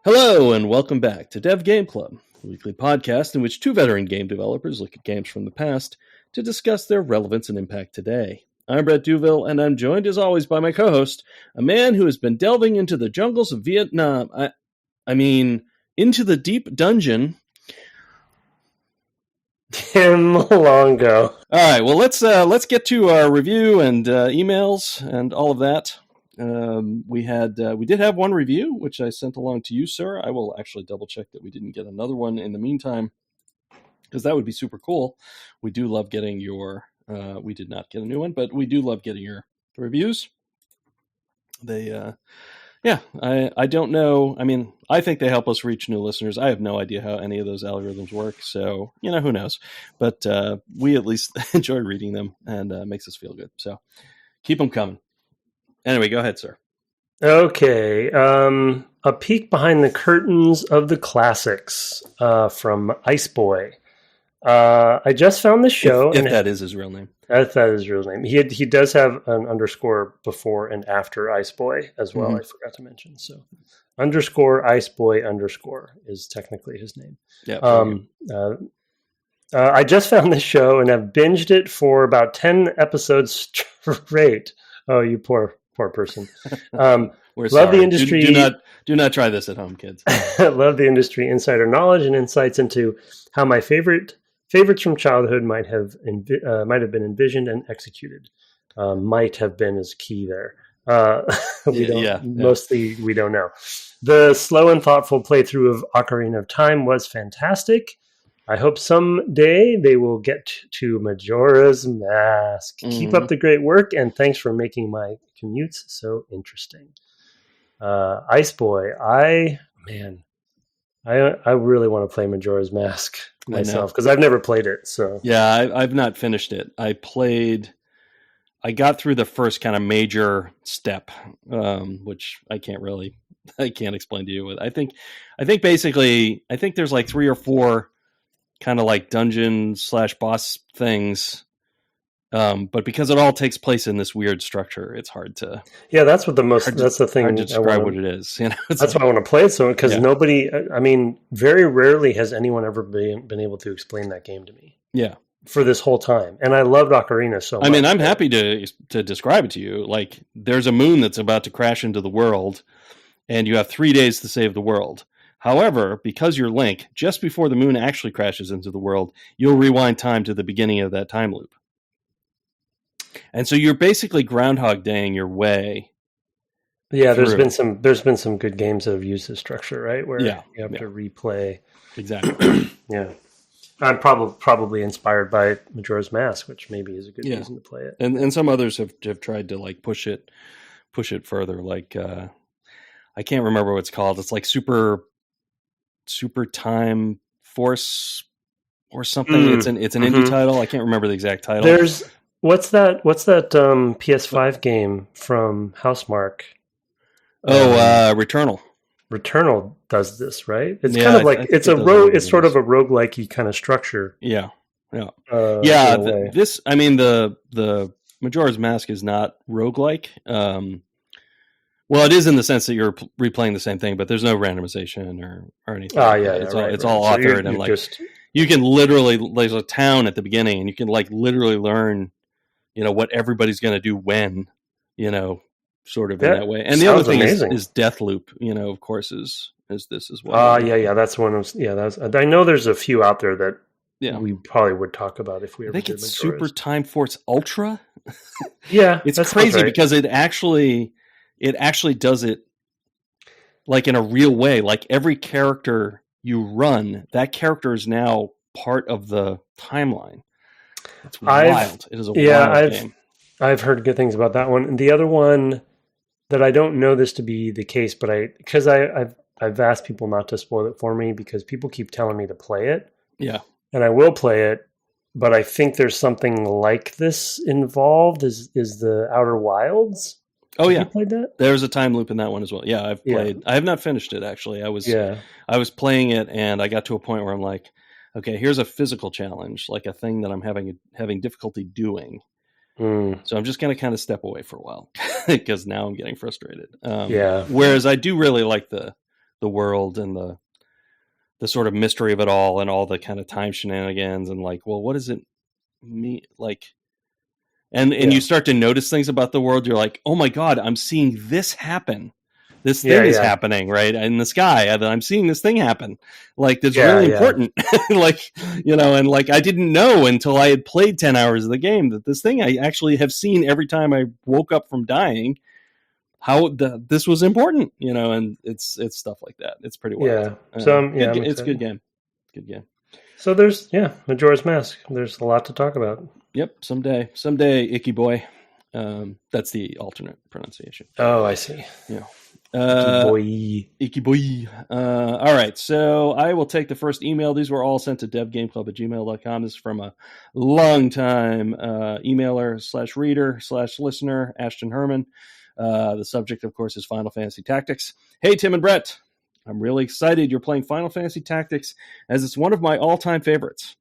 Hello, and welcome back to Dev Game Club, a weekly podcast in which two veteran game developers look at games from the past to discuss their relevance and impact today. I'm Brett Duville, and I'm joined as always by my co-host, a man who has been delving into the jungles of Vietnam. Into the deep dungeon. Tim Longo. All right, well, let's get to our review and emails and all of that. We did have one review, which I sent along to you, sir. I will actually double check that we didn't get another one in the meantime, because that would be super cool. We do love getting your, we did not get a new one, but we do love getting your reviews. I don't know. I mean, I think they help us reach new listeners. I have no idea how any of those algorithms work, so, who knows? But we at least enjoy reading them, and it makes us feel good. So keep them coming. Anyway, go ahead, sir. Okay. A peek behind the curtains of the classics from Ice Boy. I just found the show. If that is his real name. That is his real name. He does have an underscore before and after Ice Boy as well. Mm-hmm. I forgot to mention. So underscore Ice Boy underscore is technically his name. Yeah. I just found this show and have binged it for about 10 episodes straight. Oh, you poor person. We're love sorry. The industry. Do not try this at home, kids. Love the industry insider knowledge and insights into how my favorites from childhood might have been envisioned and executed. Might have been is key there. Mostly we don't know. The slow and thoughtful playthrough of Ocarina of Time was fantastic. I hope someday they will get to Majora's Mask. Mm-hmm. Keep up the great work, and thanks for making my commutes so interesting. Ice Boy, I really want to play Majora's Mask myself because I've never played it. So yeah, I've not finished it. I got through the first kind of major step, which I can't explain to you. I think there's like 3 or 4 kind of like dungeon / boss things. But because it all takes place in this weird structure, it's hard to. Yeah, that's the thing. Hard to describe what it is. That's why I want to play it. So because nobody, very rarely has anyone ever been able to explain that game to me. Yeah. For this whole time, and I loved Ocarina so much. I'm happy to describe it to you. Like, there's a moon that's about to crash into the world, and you have 3 days to save the world. However, because you're Link, just before the moon actually crashes into the world, you'll rewind time to the beginning of that time loop. And so you're basically Groundhog Daying your way. Yeah, there's been some good games that have used this structure, right? Where you have to replay. Exactly. Yeah. I'm probably inspired by Majora's Mask, which maybe is a good reason to play it. And some others have tried to like push it further. Like I can't remember what it's called. It's like Super Time Force or something. It's an indie title. I can't remember the exact title. What's that PS5 game from Housemarque? Returnal. Returnal does this, right? It's kind of like it's sort of a roguelike-y kind of structure. Yeah. The Majora's Mask is not roguelike. Well, it is in the sense that you're replaying the same thing, but there's no randomization or anything. It's all authored, and you can literally, there's a town at the beginning, and you can like literally learn, what everybody's going to do when, sort of in that way. And the other thing is Deathloop, of course, is this as well. That's one of I know there's a few out there that we probably would talk about if we ever did. I think it's Super Time Force Ultra. Yeah, it's crazy because it actually does it like in a real way. Like every character you run, that character is now part of the timeline. It's wild. It is a wild game. I've heard good things about that one. And the other one that I don't know this to be the case, but I've asked people not to spoil it for me because people keep telling me to play it. Yeah. And I will play it, but I think there's something like this involved. Is the Outer Wilds? Oh, yeah. You played that? There's a time loop in that one as well. Yeah, I've played. I have not finished it, actually. I was playing it, and I got to a point where I'm like, okay, here's a physical challenge, like a thing that I'm having difficulty doing. So I'm just going to kind of step away for a while because now I'm getting frustrated. Whereas I do really like the the world and the sort of mystery of it all and all the kind of time shenanigans and like, well, what does it mean? Like, and you start to notice things about the world. You're like, oh my God, I'm seeing this happen. This thing is happening right in the sky. I'm seeing this thing happen. Like, that's really important. Like, and like, I didn't know until I had played 10 hours of the game that this thing I actually have seen every time I woke up from dying, how this was important, and it's stuff like that. It's pretty wild. Yeah. So it's a good game. Good game. So there's Majora's Mask. There's a lot to talk about. Yep. Someday, Icky Boy. That's the alternate pronunciation. Oh, I see. Yeah. Icky boy. All right. So I will take the first email. These were all sent to devgameclub@gmail.com. This is from a long-time emailer / reader / listener, Ashton Herrmann. The subject, of course, is Final Fantasy Tactics. Hey, Tim and Brett. I'm really excited you're playing Final Fantasy Tactics, as it's one of my all-time favorites.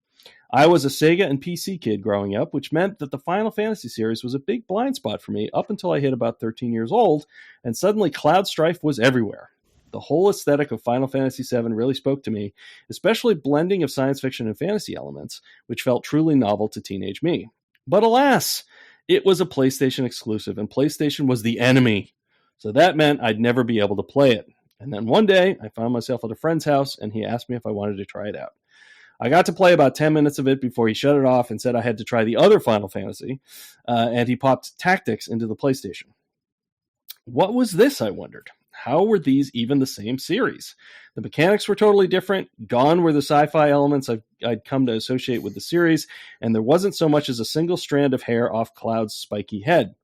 I was a Sega and PC kid growing up, which meant that the Final Fantasy series was a big blind spot for me up until I hit about 13 years old, and suddenly Cloud Strife was everywhere. The whole aesthetic of Final Fantasy VII really spoke to me, especially blending of science fiction and fantasy elements, which felt truly novel to teenage me. But alas, it was a PlayStation exclusive, and PlayStation was the enemy. So that meant I'd never be able to play it. And then one day, I found myself at a friend's house, and he asked me if I wanted to try it out. I got to play about 10 minutes of it before he shut it off and said I had to try the other Final Fantasy, and he popped Tactics into the PlayStation. What was this, I wondered? How were these even the same series? The mechanics were totally different. Gone were the sci-fi elements I'd come to associate with the series, and there wasn't so much as a single strand of hair off Cloud's spiky head.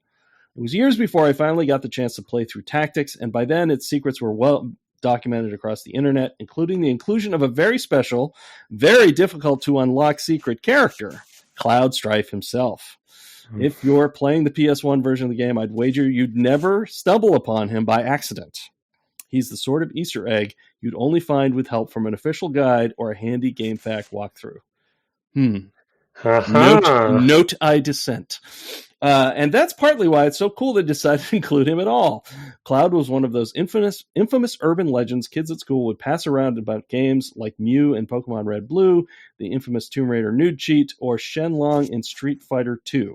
It was years before I finally got the chance to play through Tactics, and by then its secrets were well documented across the internet, including the inclusion of a very special, very difficult to unlock secret character, Cloud Strife himself. If you're playing the PS1 version of the game, I'd wager you'd never stumble upon him by accident. He's the sort of Easter egg you'd only find with help from an official guide or a handy GameFAQ walkthrough. Note I dissent. And that's partly why it's so cool they decided to include him at all. Cloud was one of those infamous urban legends kids at school would pass around about games like Mew in Pokemon Red Blue, the infamous Tomb Raider nude cheat, or Shenlong in Street Fighter II.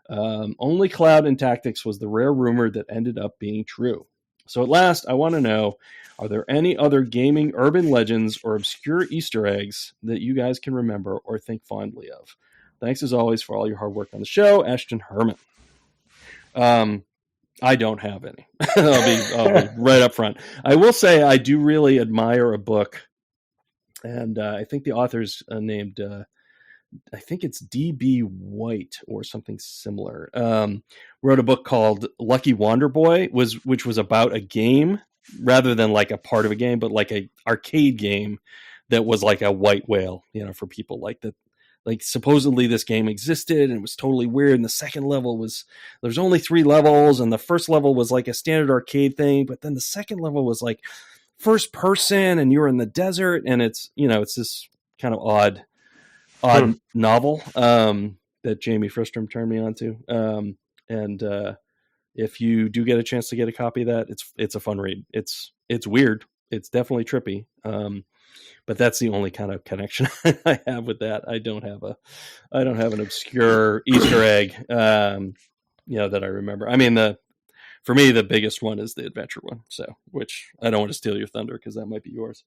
Only Cloud in Tactics was the rare rumor that ended up being true. So at last, I want to know, are there any other gaming urban legends or obscure Easter eggs that you guys can remember or think fondly of? Thanks as always for all your hard work on the show, Ashton Herrmann. I don't have any. I'll be right up front. I will say I do really admire a book, and I think the author's named, I think it's D.B. White or something similar. Wrote a book called Lucky Wander Boy, which was about a game rather than like a part of a game, but like a arcade game that was like a white whale, for people like that. Like supposedly this game existed and it was totally weird. And the second level there's only 3 levels, and the first level was like a standard arcade thing, but then the second level was like first person and you were in the desert, and it's this kind of odd novel that Jamie Fristrom turned me on to. And if you do get a chance to get a copy of that, it's a fun read. It's weird. It's definitely trippy. But that's the only kind of connection I have with that. I don't have an obscure Easter egg, that I remember. I mean, for me, the biggest one is the adventure one. So, which I don't want to steal your thunder because that might be yours.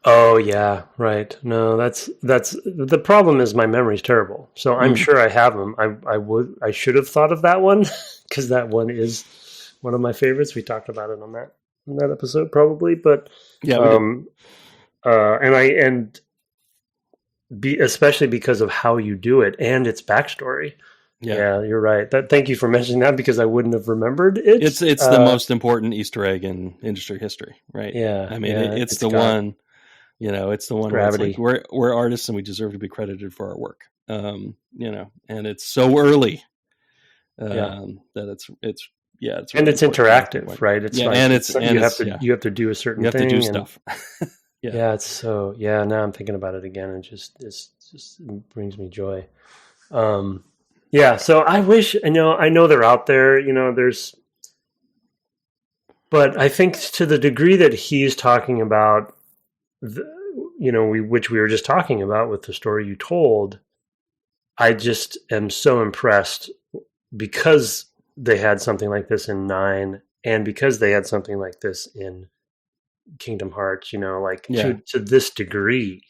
Oh yeah, right. No, that's the problem. Is my memory's terrible. So I'm sure I have them. I should have thought of that one because that one is one of my favorites. We talked about it on that episode probably, but yeah. Especially because of how you do it and its backstory. Yeah, you're right. Thank you for mentioning that because I wouldn't have remembered it. It's the most important Easter egg in industry history, right? Yeah. I mean, it's the one. It's the one. Gravity. Where it's like we're artists and we deserve to be credited for our work. And it's so early. That it's really it's interactive, right? It's you have to do a certain thing. You have to do stuff. Yeah, it's so now I'm thinking about it again, and just brings me joy. So I wish I know they're out there. There's But I think to the degree that he's talking about, which we were just talking about with the story you told, I just am so impressed because they had something like this in 9 and because they had something like this in Kingdom Hearts, to this degree.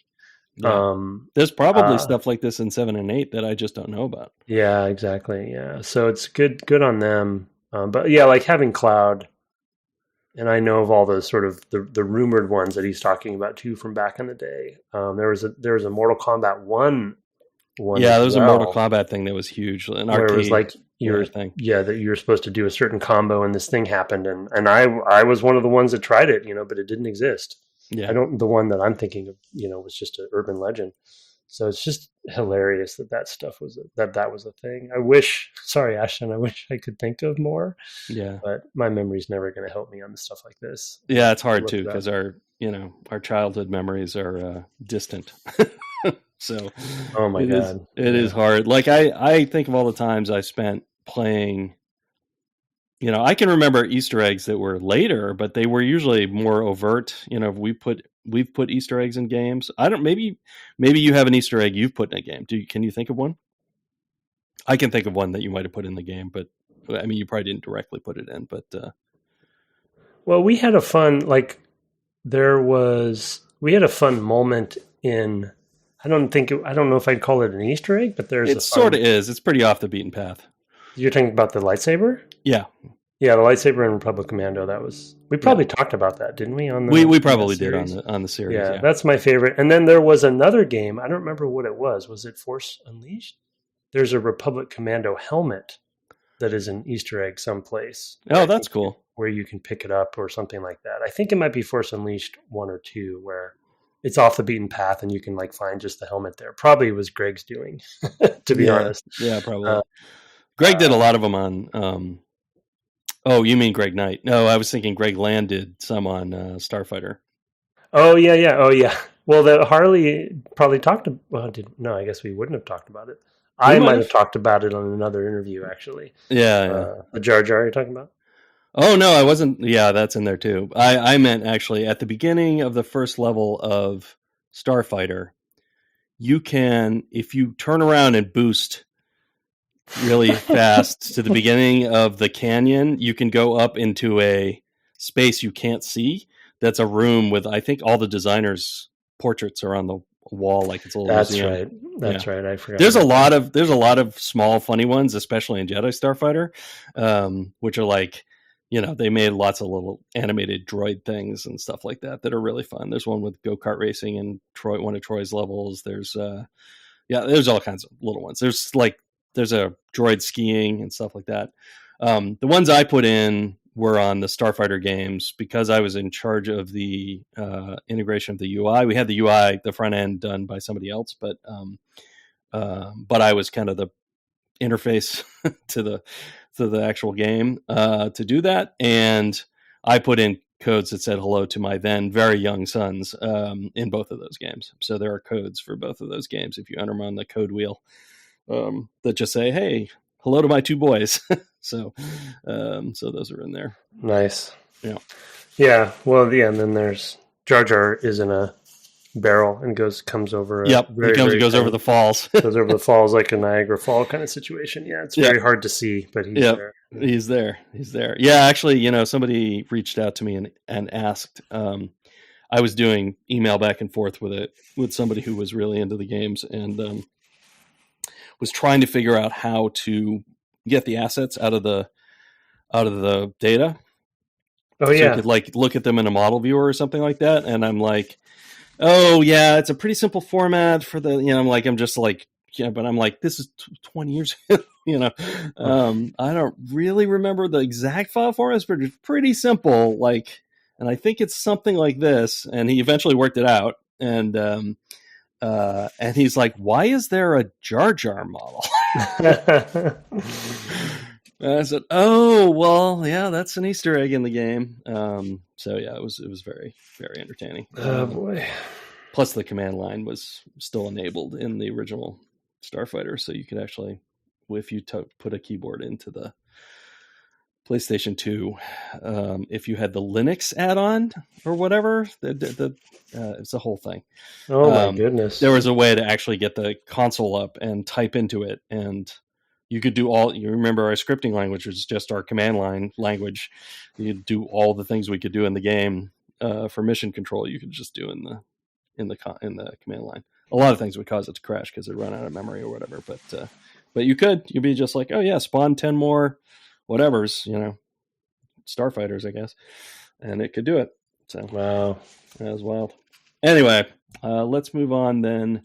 Yeah. There's probably stuff like this in 7 and 8 that I just don't know about. Yeah, exactly. Yeah. So it's good on them. But yeah, like having Cloud, and I know of all the sort of the rumored ones that he's talking about too from back in the day. There was a Mortal Kombat 1 one. Yeah, there was a Mortal Kombat thing that was huge. An arcade. It was like thing. Yeah, that you were supposed to do a certain combo and this thing happened, and I was one of the ones that tried it, but it didn't exist. Yeah. The one that I'm thinking of, was just an urban legend. So it's just hilarious that stuff was that was a thing. Sorry, Ashton, I wish I could think of more. Yeah. But my memory's never going to help me on stuff like this. Yeah, it's hard too because our childhood memories are distant. So, oh my God, it is hard. Like I think of all the times I spent playing. I can remember Easter eggs that were later, but they were usually more overt. We've put Easter eggs in games. Maybe you have an Easter egg you've put in a game. Can you think of one? I can think of one that you might have put in the game, but I mean, you probably didn't directly put it in. But well, we had a fun moment in. I don't know if I'd call it an Easter egg, but it sort of is. It's pretty off the beaten path. You're talking about the lightsaber? Yeah. Yeah, the lightsaber in Republic Commando. We probably talked about that, didn't we? We probably did on the series. Yeah, that's my favorite. And then there was another game. I don't remember what it was. Was it Force Unleashed? There's a Republic Commando helmet that is an Easter egg someplace. Oh, that's cool. Where you can pick it up or something like that. I think it might be Force Unleashed 1 or 2, where it's off the beaten path and you can find just the helmet there. Probably it was Greg's doing, to be honest. Yeah, probably. Greg did a lot of them on. Oh, you mean Greg Knight? No, I was thinking Greg Land did some on Starfighter. Oh yeah. Well, the Harley probably talked. No, I guess we wouldn't have talked about it. I might have talked about it on another interview, actually. Yeah. The Jar Jar you're talking about? Oh no, I wasn't. Yeah, that's in there too. I meant actually at the beginning of the first level of Starfighter, you can, if you turn around and boost really fast to the beginning of the canyon, you can go up into a space you can't see. That's a room with, I think, all the designers' portraits are on the wall, like it's a little museum. That's right. I forgot. There's a lot of small, funny ones, especially in Jedi Starfighter, which are they made lots of little animated droid things and stuff like that are really fun. There's one with go-kart racing in one of Troy's levels. There's there's all kinds of little ones. There's a droid skiing and stuff like that. The ones I put in were on the Starfighter games because I was in charge of the integration of the UI. We had the UI, the front end, done by somebody else, but I was kind of the interface to the actual game to do that. And I put in codes that said hello to my then very young sons in both of those games. So there are codes for both of those games if you enter them on the code wheel. That just say, "Hey, hello to my two boys." so those are in there. Nice. Yeah. Well, yeah. And then there's Jar Jar is in a barrel and comes over. Yep. He goes over the falls. Goes over the falls like a Niagara Fall kind of situation. Yeah, it's very hard to see, but he's there. He's there. Yeah, actually, somebody reached out to me and asked. I was doing email back and forth with somebody who was really into the games and was trying to figure out how to get the assets out of the data. Oh, so yeah. you could look at them in a model viewer or something like that. And I'm like, oh yeah, it's a pretty simple format for the, but I'm like, this is 20 years ago, I don't really remember the exact file formats, but it's pretty simple. And I think it's something like this. And he eventually worked it out. And he's like, why is there a Jar Jar model? And I said, oh, well, yeah, that's an Easter egg in the game. So yeah, it was very, very entertaining. Oh boy. Plus the command line was still enabled in the original Starfighter. So you could actually, if you put a keyboard into the PlayStation 2, if you had the Linux add-on or whatever, it's a whole thing. Oh my goodness. There was a way to actually get the console up and type into it, and you could do you remember our scripting language was just our command line language. You could do all the things we could do in the game for mission control. You could just do in the command line. A lot of things would cause it to crash because it run out of memory or whatever. But you'd be just like, oh yeah, spawn 10 more whatevers, Starfighters, I guess, and it could do it. So wow, that was wild. Anyway, let's move on then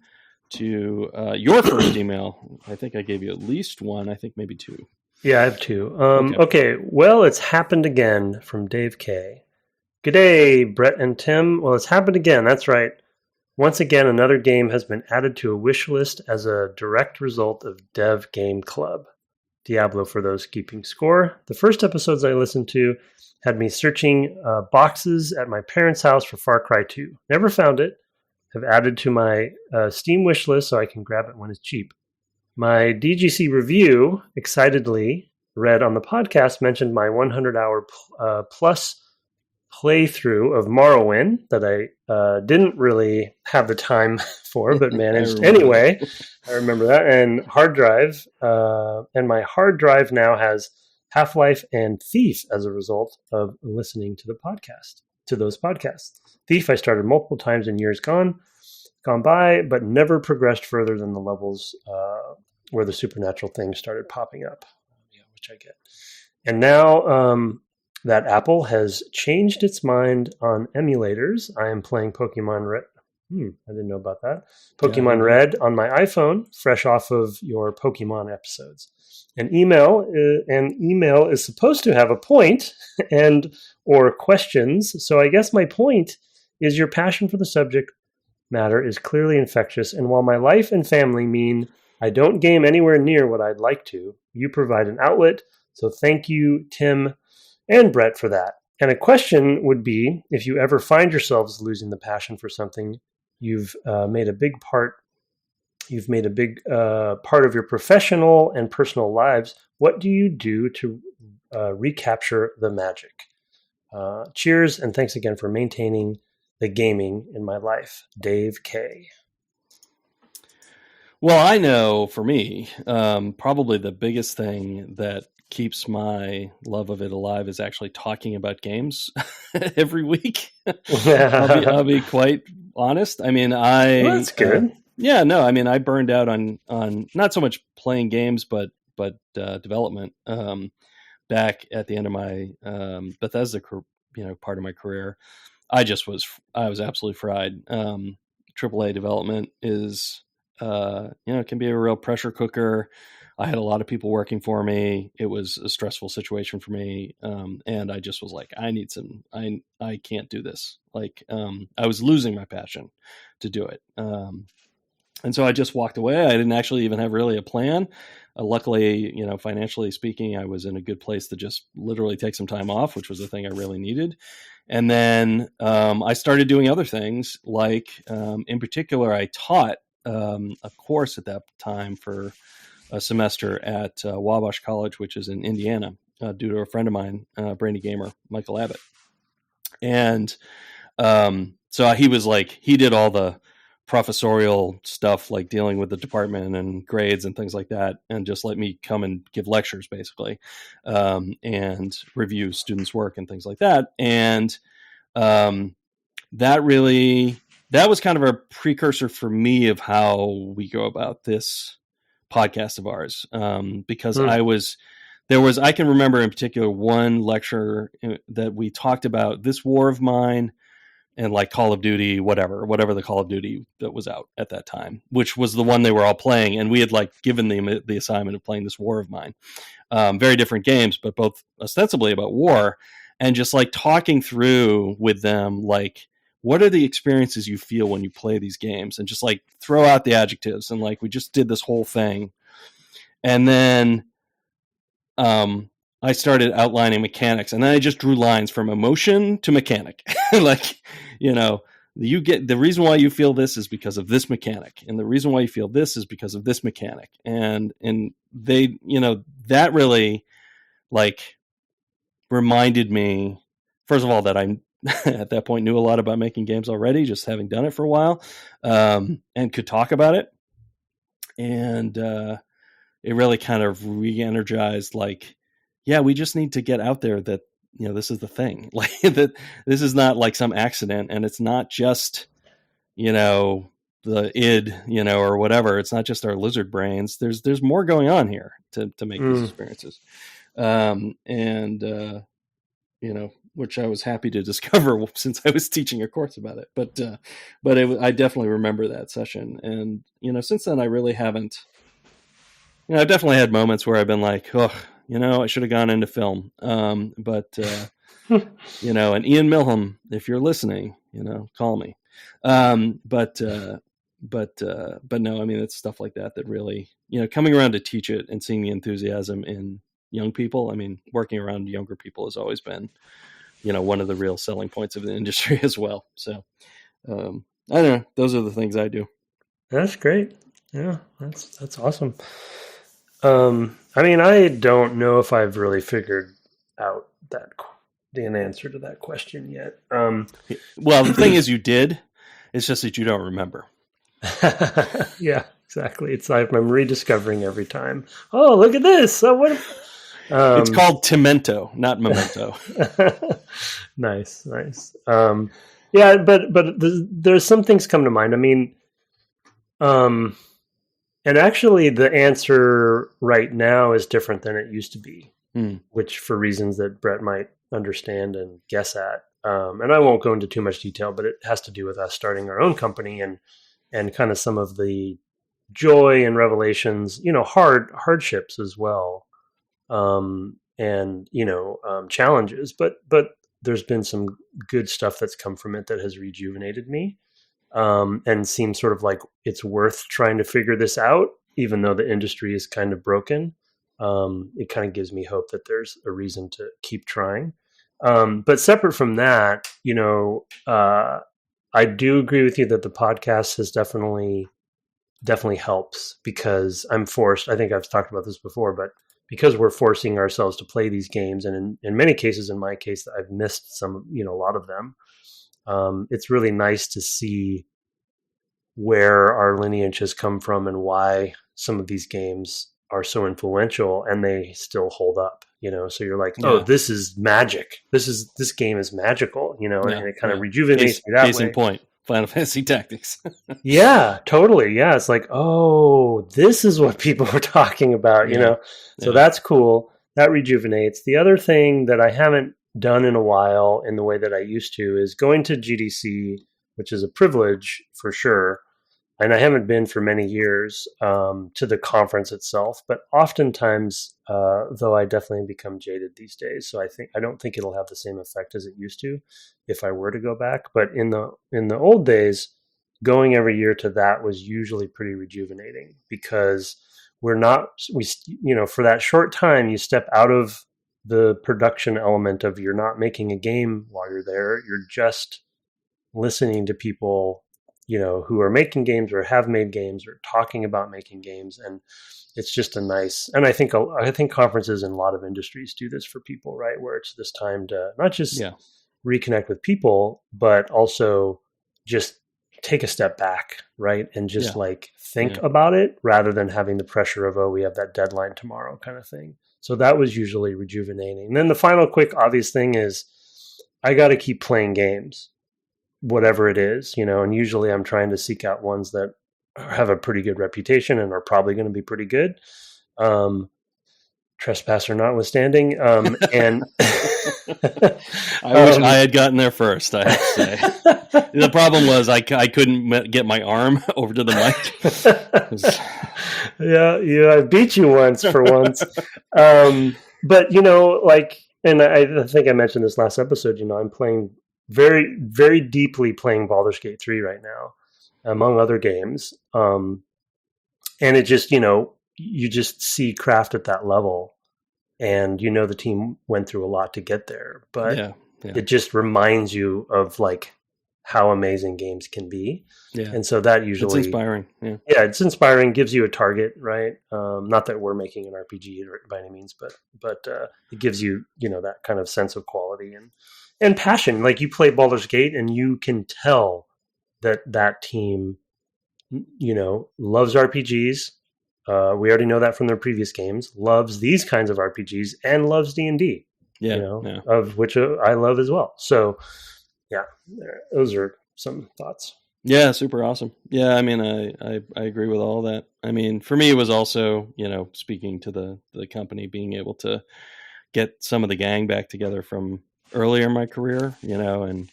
to your first email. I think I gave you at least one. I think maybe two. Yeah, I have two. Okay. Well, it's happened again from Dave K. G'day, Brett and Tim. Well, it's happened again. That's right. Once again, another game has been added to a wish list as a direct result of Dev Game Club. Diablo, for those keeping score. The first episodes I listened to had me searching boxes at my parents' house for Far Cry 2. Never found it. Have added to my Steam wish list so I can grab it when it's cheap. My DGC review, excitedly read on the podcast, mentioned my 100-hour plus playthrough of Morrowind that I didn't really have the time for, but managed anyway. I remember that. And hard drive. And my hard drive now has Half-Life and Thief as a result of listening to those podcasts. Thief I started multiple times in years gone by, but never progressed further than the levels where the supernatural things started popping up, which I get. And now that Apple has changed its mind on emulators. I am playing Pokemon Red. I didn't know about that. Pokemon Red on my iPhone, fresh off of your Pokemon episodes. An email is supposed to have a point or questions. So I guess my point is your passion for the subject matter is clearly infectious. And while my life and family mean I don't game anywhere near what I'd like to, you provide an outlet. So thank you, Tim and Brett, for that. And a question would be, if you ever find yourselves losing the passion for something, you've made a big part of your professional and personal lives. What do you do to recapture the magic? Cheers, and thanks again for maintaining the gaming in my life. Dave K. Well, I know for me, probably the biggest thing that keeps my love of it alive is actually talking about games every week. I'll be quite honest. I mean, that's good. I burned out on not so much playing games, but development. Back at the end of my Bethesda, part of my career, I was absolutely fried. AAA development is, it can be a real pressure cooker. I had a lot of people working for me. It was a stressful situation for me. And I just was like, I can't do this. I was losing my passion to do it. And so I just walked away. I didn't actually even have really a plan. Luckily, financially speaking, I was in a good place to just literally take some time off, which was the thing I really needed. And then I started doing other things, in particular, I taught a course at that time for a semester at Wabash College, which is in Indiana, due to a friend of mine, Brainy gamer, Michael Abbott. And so he did all the professorial stuff, like dealing with the department and grades and things like that, and just let me come and give lectures basically, and review students' work and things like that. And that was kind of a precursor for me of how we go about this podcast of ours, because I can remember in particular one lecture that we talked about this war of mine and Call of Duty, whatever the Call of Duty that was out at that time, which was the one they were all playing. And we had given them the assignment of playing this war of mine. Very different games, but both ostensibly about war, and just talking through with them, what are the experiences you feel when you play these games, and just throw out the adjectives. And we just did this whole thing. And then, I started outlining mechanics, and then I just drew lines from emotion to mechanic. You get the reason why you feel this is because of this mechanic, and the reason why you feel this is because of this mechanic. And they, that really reminded me, first of all, that I at that point knew a lot about making games already, just having done it for a while, and could talk about it. And it really kind of re-energized, like, yeah, we just need to get out there that, this is the thing, like that this is not like some accident, and it's not just, the id, or whatever. It's not just our lizard brains. There's more going on here to make these experiences. Which I was happy to discover since I was teaching a course about it. But I definitely remember that session. And, since then I really haven't, I've definitely had moments where I've been like, oh, I should have gone into film. And Ian Milham, if you're listening, call me. But no, I mean, it's stuff like that really, coming around to teach it and seeing the enthusiasm in young people. I mean, working around younger people has always been, one of the real selling points of the industry as well. So, I don't know. Those are the things I do. That's great. Yeah, that's awesome. I mean, I don't know if I've really figured out the answer to that question yet. Well, the thing is, you did. It's just that you don't remember. Yeah, exactly. It's like I'm rediscovering every time. Oh, look at this! It's called Tim-mento, not memento. Nice. Yeah, but there's some things come to mind. I mean, and actually, the answer right now is different than it used to be, which for reasons that Brett might understand and guess at. And I won't go into too much detail, but it has to do with us starting our own company and kind of some of the joy and revelations, hardships as well, and challenges. But there's been some good stuff that's come from it that has rejuvenated me, and seems sort of like it's worth trying to figure this out, even though the industry is kind of broken. It kind of gives me hope that there's a reason to keep trying. But separate from that, I do agree with you that the podcast has definitely helps, because I'm forced. I think I've talked about this before, but because we're forcing ourselves to play these games, and in many cases, in my case, I've missed some, a lot of them. It's really nice to see where our lineage has come from and why some of these games are so influential, and they still hold up, so you're like, oh, this is magic. This game is magical, and it kind of rejuvenates me that way. Case in point, Final Fantasy Tactics. Yeah, totally. Yeah. It's like, oh, this is what people were talking about, so that's cool. That rejuvenates. The other thing that I haven't done in a while in the way that I used to is going to GDC, which is a privilege for sure. And I haven't been for many years to the conference itself, but oftentimes, though, I definitely become jaded these days. So I don't think it'll have the same effect as it used to if I were to go back. But in the old days, going every year to that was usually pretty rejuvenating, because for that short time, you step out of the production element of, you're not making a game while you're there. You're just listening to people who are making games or have made games or talking about making games. And it's just and I think conferences in a lot of industries do this for people, right? Where it's this time to not just reconnect with people, but also just take a step back, right? And just think about it, rather than having the pressure of, oh, we have that deadline tomorrow kind of thing. So that was usually rejuvenating. And then the final quick obvious thing is, I got to keep playing games, whatever it is, and usually I'm trying to seek out ones that have a pretty good reputation and are probably going to be pretty good. Trespasser notwithstanding. And I wish I had gotten there first, I have to say. The problem was I couldn't get my arm over to the mic. Yeah, I beat you once for once. But, and I think I mentioned this last episode, I'm playing very, very deeply playing Baldur's Gate 3 right now, among other games. And it just, you just see craft at that level, and the team went through a lot to get there, but it just reminds you of how amazing games can be. Yeah. And so that usually, it's inspiring. Yeah. Yeah, it's inspiring, gives you a target, right? Not that we're making an RPG by any means, but it gives you, that kind of sense of quality and passion. Like you play Baldur's Gate and you can tell that team, loves RPGs. We already know that from their previous games, loves these kinds of RPGs and loves D&D, of which I love as well. So yeah, those are some thoughts. Yeah, super awesome. Yeah, I mean, I agree with all that. I mean, for me, it was also, speaking to the company, being able to get some of the gang back together from earlier in my career, and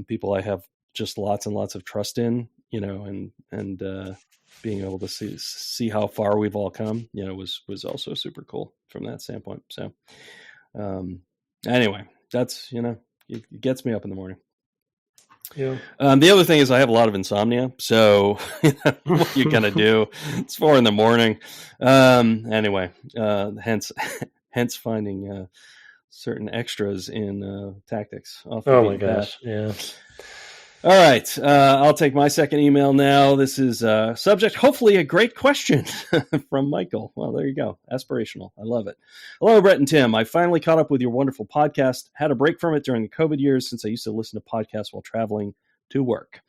people I have just lots and lots of trust in, and being able to see how far we've all come, was also super cool from that standpoint. So anyway, that's, it gets me up in the morning. Yeah. The other thing is I have a lot of insomnia, so what are you gonna do? It's 4 a.m. Anyway, hence finding certain extras in tactics. Oh my gosh! Yeah. All right, I'll take my second email now. This is subject, hopefully a great question from Michael. Well, there you go. Aspirational. I love it. Hello, Brett and Tim. I finally caught up with your wonderful podcast. Had a break from it during the COVID years since I used to listen to podcasts while traveling to work.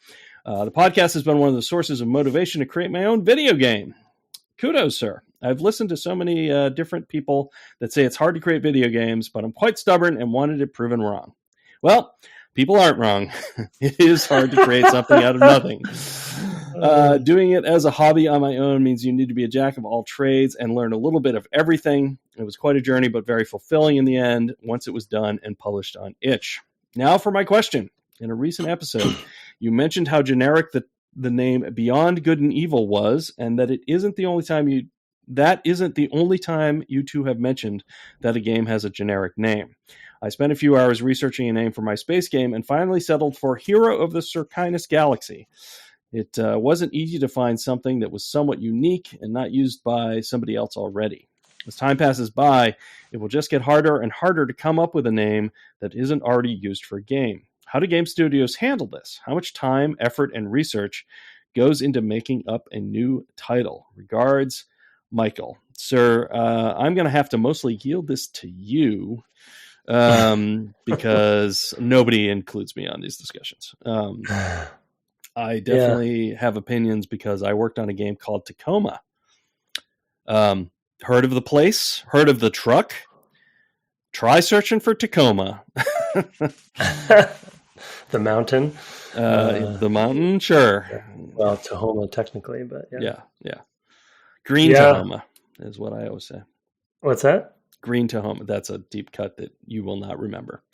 The podcast has been one of the sources of motivation to create my own video game. Kudos, sir. I've listened to so many different people that say it's hard to create video games, but I'm quite stubborn and wanted it proven wrong. Well, people aren't wrong. It is hard to create something out of nothing. Doing it as a hobby on my own means you need to be a jack of all trades and learn a little bit of everything. It was quite a journey, but very fulfilling in the end once it was done and published on itch. Now for my question. In a recent episode, you mentioned how generic the name Beyond Good and Evil was, and that it isn't the only time you two have mentioned that a game has a generic name. I spent a few hours researching a name for my space game and finally settled for Hero of the Circinus Galaxy. It wasn't easy to find something that was somewhat unique and not used by somebody else already. As time passes by, it will just get harder and harder to come up with a name that isn't already used for a game. How do game studios handle this? How much time, effort, and research goes into making up a new title? Regards, Michael. Sir, I'm going to have to mostly yield this to you because nobody includes me on these discussions. I definitely have opinions because I worked on a game called Tacoma. Heard of the place? Heard of the truck? Try searching for Tacoma. The mountain? The mountain? Sure. Yeah. Well, Tacoma technically, but yeah. Yeah. Green Tacoma is what I always say. What's that? Green Tacoma. That's a deep cut that you will not remember.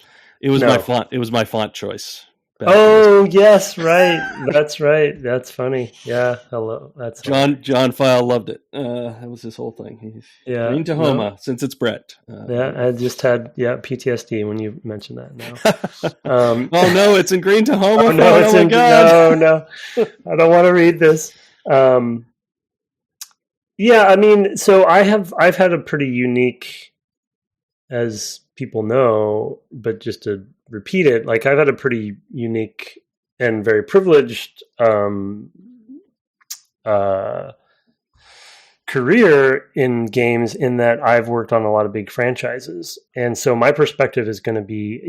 It was my font. It was my font choice. Oh yes, right. That's right. That's funny. Yeah. Hello. That's John Feil loved it. That was his whole thing. Green Tacoma, since it's Brett. I just had PTSD when you mentioned that. Now. Oh no, it's in Green Tacoma. No, it's in. God. No. I don't want to read this. Yeah, I mean, so I've had a pretty unique, as people know, but just to repeat it, like I've had a pretty unique and very privileged career in games in that I've worked on a lot of big franchises. And so my perspective is going to be,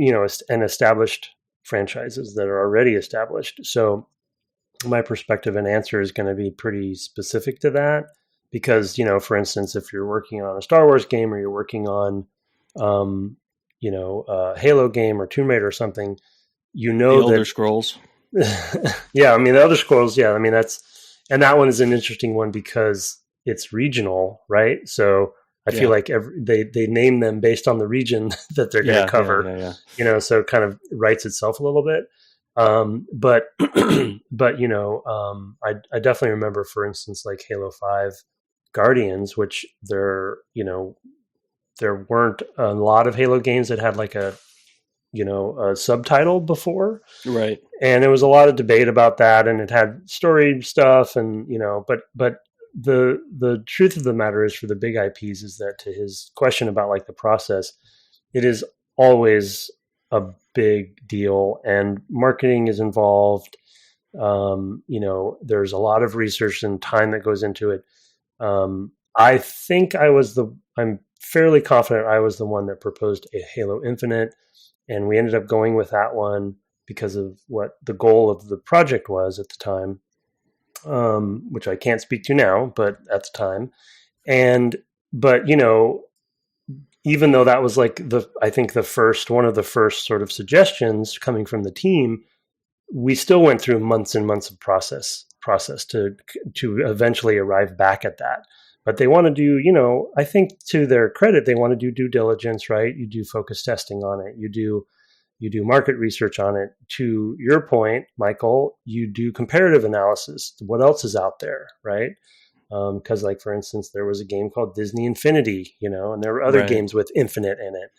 an established franchises that are already established. So my perspective and answer is going to be pretty specific to that because, for instance, if you're working on a Star Wars game or you're working on a Halo game or Tomb Raider or something, the Elder Scrolls. Yeah, I mean, the Elder Scrolls, yeah, I mean, that one is an interesting one because it's regional, right? So I feel like they name them based on the region that they're going to cover, so it kind of writes itself a little bit. But I definitely remember, for instance, like Halo 5 Guardians, which there weren't a lot of Halo games that had like a subtitle before. Right. And there was a lot of debate about that, and it had story stuff and, but the truth of the matter is for the big IPs is that, to his question about like the process, it is always a big deal, and marketing is involved. There's a lot of research and time that goes into it. I think I'm fairly confident I was the one that proposed a Halo Infinite, and we ended up going with that one because of what the goal of the project was at the time, which I can't speak to now, but at the time. But even though that was like one of the first sort of suggestions coming from the team, we still went through months and months of process to eventually arrive back at that. But they want to do, I think to their credit, they want to do due diligence, right? You do focus testing on it. You do market research on it. To your point, Michael, you do comparative analysis. What else is out there, right? Because like, for instance, there was a game called Disney Infinity, and there were other games with Infinite in it.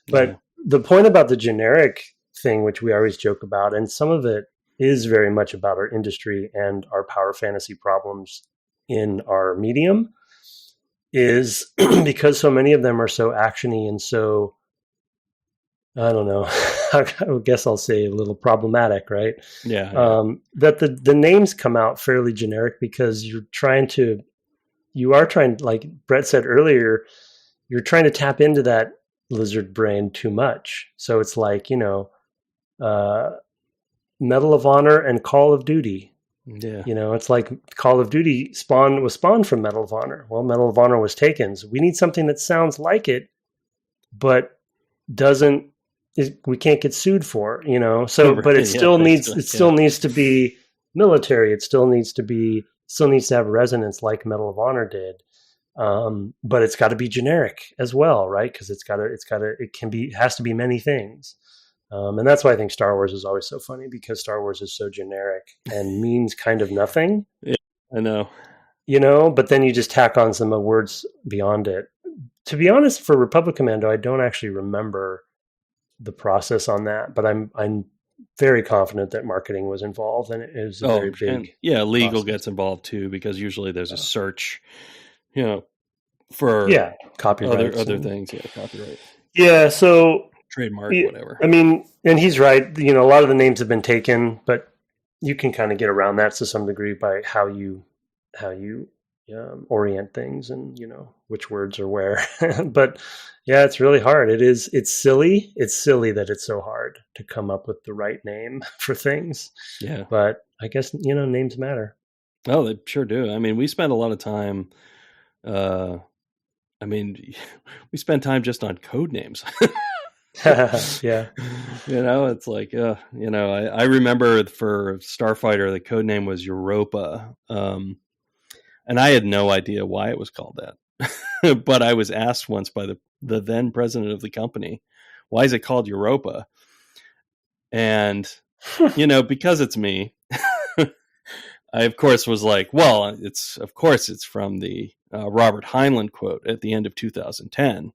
But the point about the generic thing, which we always joke about, and some of it is very much about our industry and our power fantasy problems in our medium, is because so many of them are so actiony and so, I don't know, I guess I'll say a little problematic, right? Yeah. That the names come out fairly generic because you are trying, like Brett said earlier, you're trying to tap into that lizard brain too much. So it's like, Medal of Honor and Call of Duty. Yeah. It's like Call of Duty was spawned from Medal of Honor. Well, Medal of Honor was taken. So we need something that sounds like it, but we can't get sued for, so, but it still needs to be military. It still needs to have resonance like Medal of Honor did. But it's got to be generic as well, right? Because it has to be many things. And that's why I think Star Wars is always so funny, because Star Wars is so generic and means kind of nothing. Yeah, I know. But then you just tack on some words beyond it. To be honest, for Republic Commando, I don't actually remember the process on that, but I'm very confident that marketing was involved, and it was a very big. Legal process gets involved too, because usually there's a search, for copyright, other things, copyright. Yeah, so trademark, whatever. I mean, and he's right. A lot of the names have been taken, but you can kind of get around that to some degree by how you orient things and which words are where. But yeah, it's really hard. It's silly. It's silly that it's so hard to come up with the right name for things. Yeah, but I guess names matter. Oh, they sure do. I mean, we spend a lot of time. We spend time just on code names. Yeah. It's like, I remember for Starfighter, the code name was Europa. And I had no idea why it was called that. But I was asked once by the then president of the company, why is it called Europa? And, because it's me, I, of course, was like, well, it's from the Robert Heinlein quote at the end of 2010.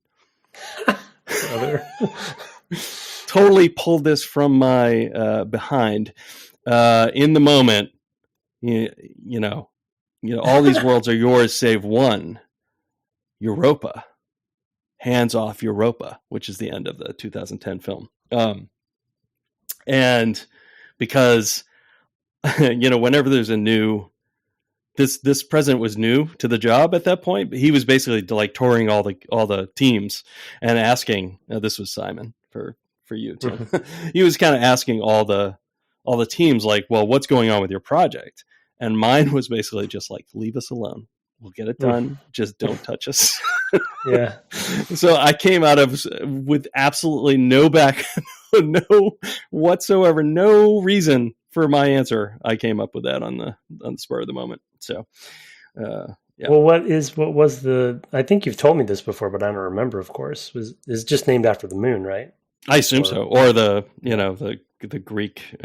Totally pulled this from my behind. In the moment, all these worlds are yours save one, Europa. Hands off Europa, which is the end of the 2010 film. And because, whenever there's a new, this president was new to the job at that point, but he was basically like touring all the teams and asking, this was Simon for you, Tim. He was kind of asking all the teams, like, well, what's going on with your project? And mine was basically just like, leave us alone. We'll get it done. Just don't touch us. Yeah. So I came out with absolutely no whatsoever, no reason for my answer. I came up with that on the spur of the moment. So, yeah. Well, I think you've told me this before, but I don't remember, of course, is just named after the moon, right? I assume so. Or the Greek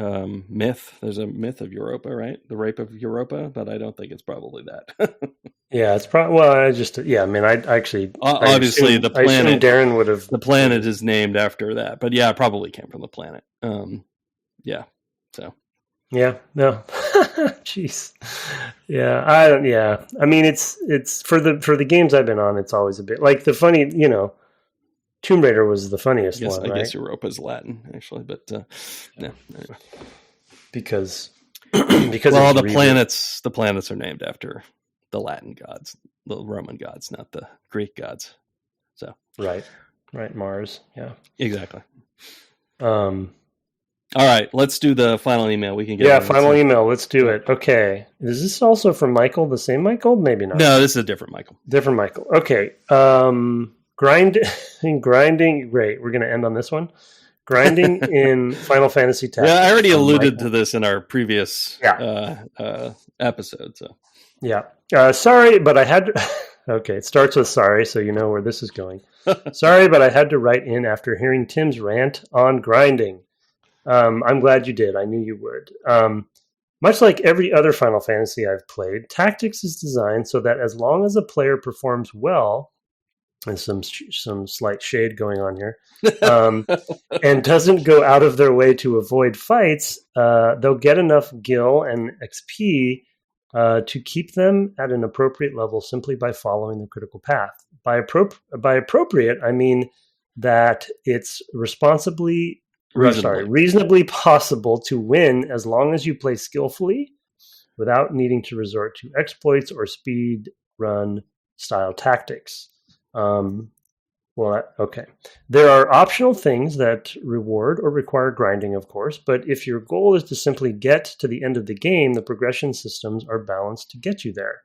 myth. There's a myth of Europa, right? The rape of Europa, but I don't think it's probably that. Yeah, it's probably. Well, I actually obviously the planet. I assume Darren would have. The planet is named after that, but yeah, it probably came from the planet. Yeah. So. Yeah. No. Jeez. Yeah. I mean, it's for the games I've been on. It's always a bit like the funny. Tomb Raider was the funniest I one, right? guess Europa is Latin, actually, but anyway. Because well, the planets are named after the Latin gods, the Roman gods, not the Greek gods. So right, Mars, yeah, exactly. All right, let's do the final email. We can get final email. Let's do it. Okay, is this also from Michael? The same Michael? Maybe not. No, this is a different Michael. Different Michael. Okay. Grinding. Great. We're going to end on this one. Grinding in Final Fantasy Tactics. Yeah, I already alluded to this in our previous episode. So yeah. Sorry, but I had to... Okay, it starts with sorry, so you know where this is going. Sorry, but I had to write in after hearing Tim's rant on grinding. I'm glad you did. I knew you would. Much like every other Final Fantasy I've played, Tactics is designed so that as long as a player performs well, and some slight shade going on here, and doesn't go out of their way to avoid fights, they'll get enough gil and XP to keep them at an appropriate level simply by following the critical path. By appropriate, I mean that it's reasonably possible to win as long as you play skillfully without needing to resort to exploits or speed run style tactics. Okay. There are optional things that reward or require grinding, of course, but if your goal is to simply get to the end of the game, the progression systems are balanced to get you there.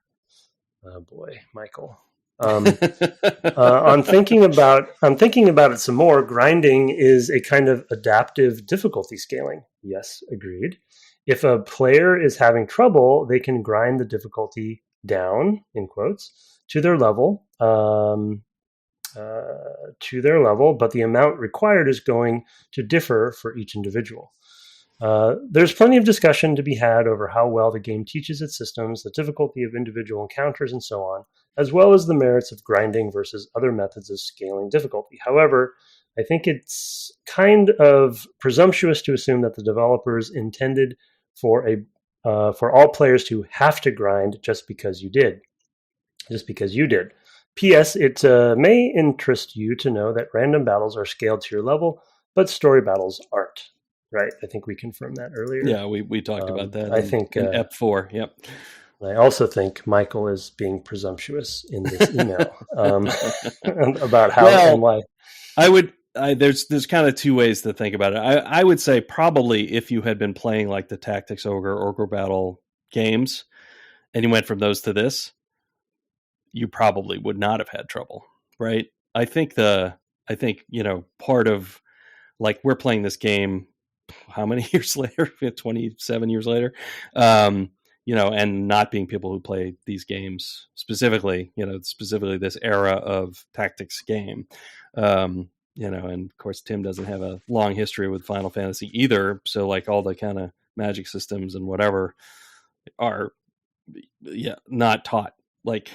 Oh boy, Michael. I'm thinking about it some more. Grinding is a kind of adaptive difficulty scaling. Yes, agreed. If a player is having trouble, they can grind the difficulty down, in quotes, to their level, but the amount required is going to differ for each individual. There's plenty of discussion to be had over how well the game teaches its systems, the difficulty of individual encounters, and so on, as well as the merits of grinding versus other methods of scaling difficulty. However, I think it's kind of presumptuous to assume that the developers intended for all players to have to grind just because you did. P.S. It may interest you to know that random battles are scaled to your level, but story battles aren't. Right? I think we confirmed that earlier. Yeah, we talked about that. I think in EP4. Yep. I also think Michael is being presumptuous in this email about how and why. There's kind of two ways to think about it. I would say probably if you had been playing like the Tactics Ogre Battle games, and you went from those to this, you probably would not have had trouble, right? I think part of like we're playing this game how many years later? 27 years later, and not being people who play these games specifically this era of tactics game, and of course Tim doesn't have a long history with Final Fantasy either. So like all the kind of magic systems and whatever are, not taught. Like,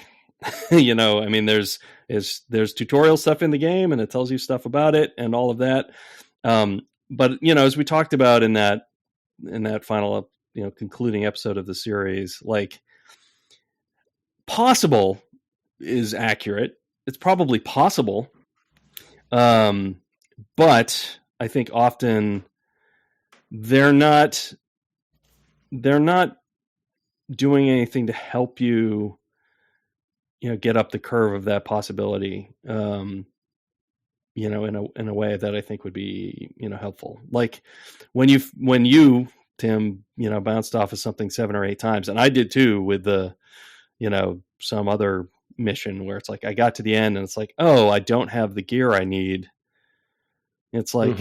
I mean, there's tutorial stuff in the game and it tells you stuff about it and all of that. But as we talked about in that final, concluding episode of the series, like possible is accurate. It's probably possible. But I think often they're not doing anything to help you, get up the curve of that possibility. In a way that I think would be, helpful. Like when you, Tim, bounced off of something 7 or 8 times, and I did too with the, some other mission where it's like, I got to the end and it's like, oh, I don't have the gear I need. It's like,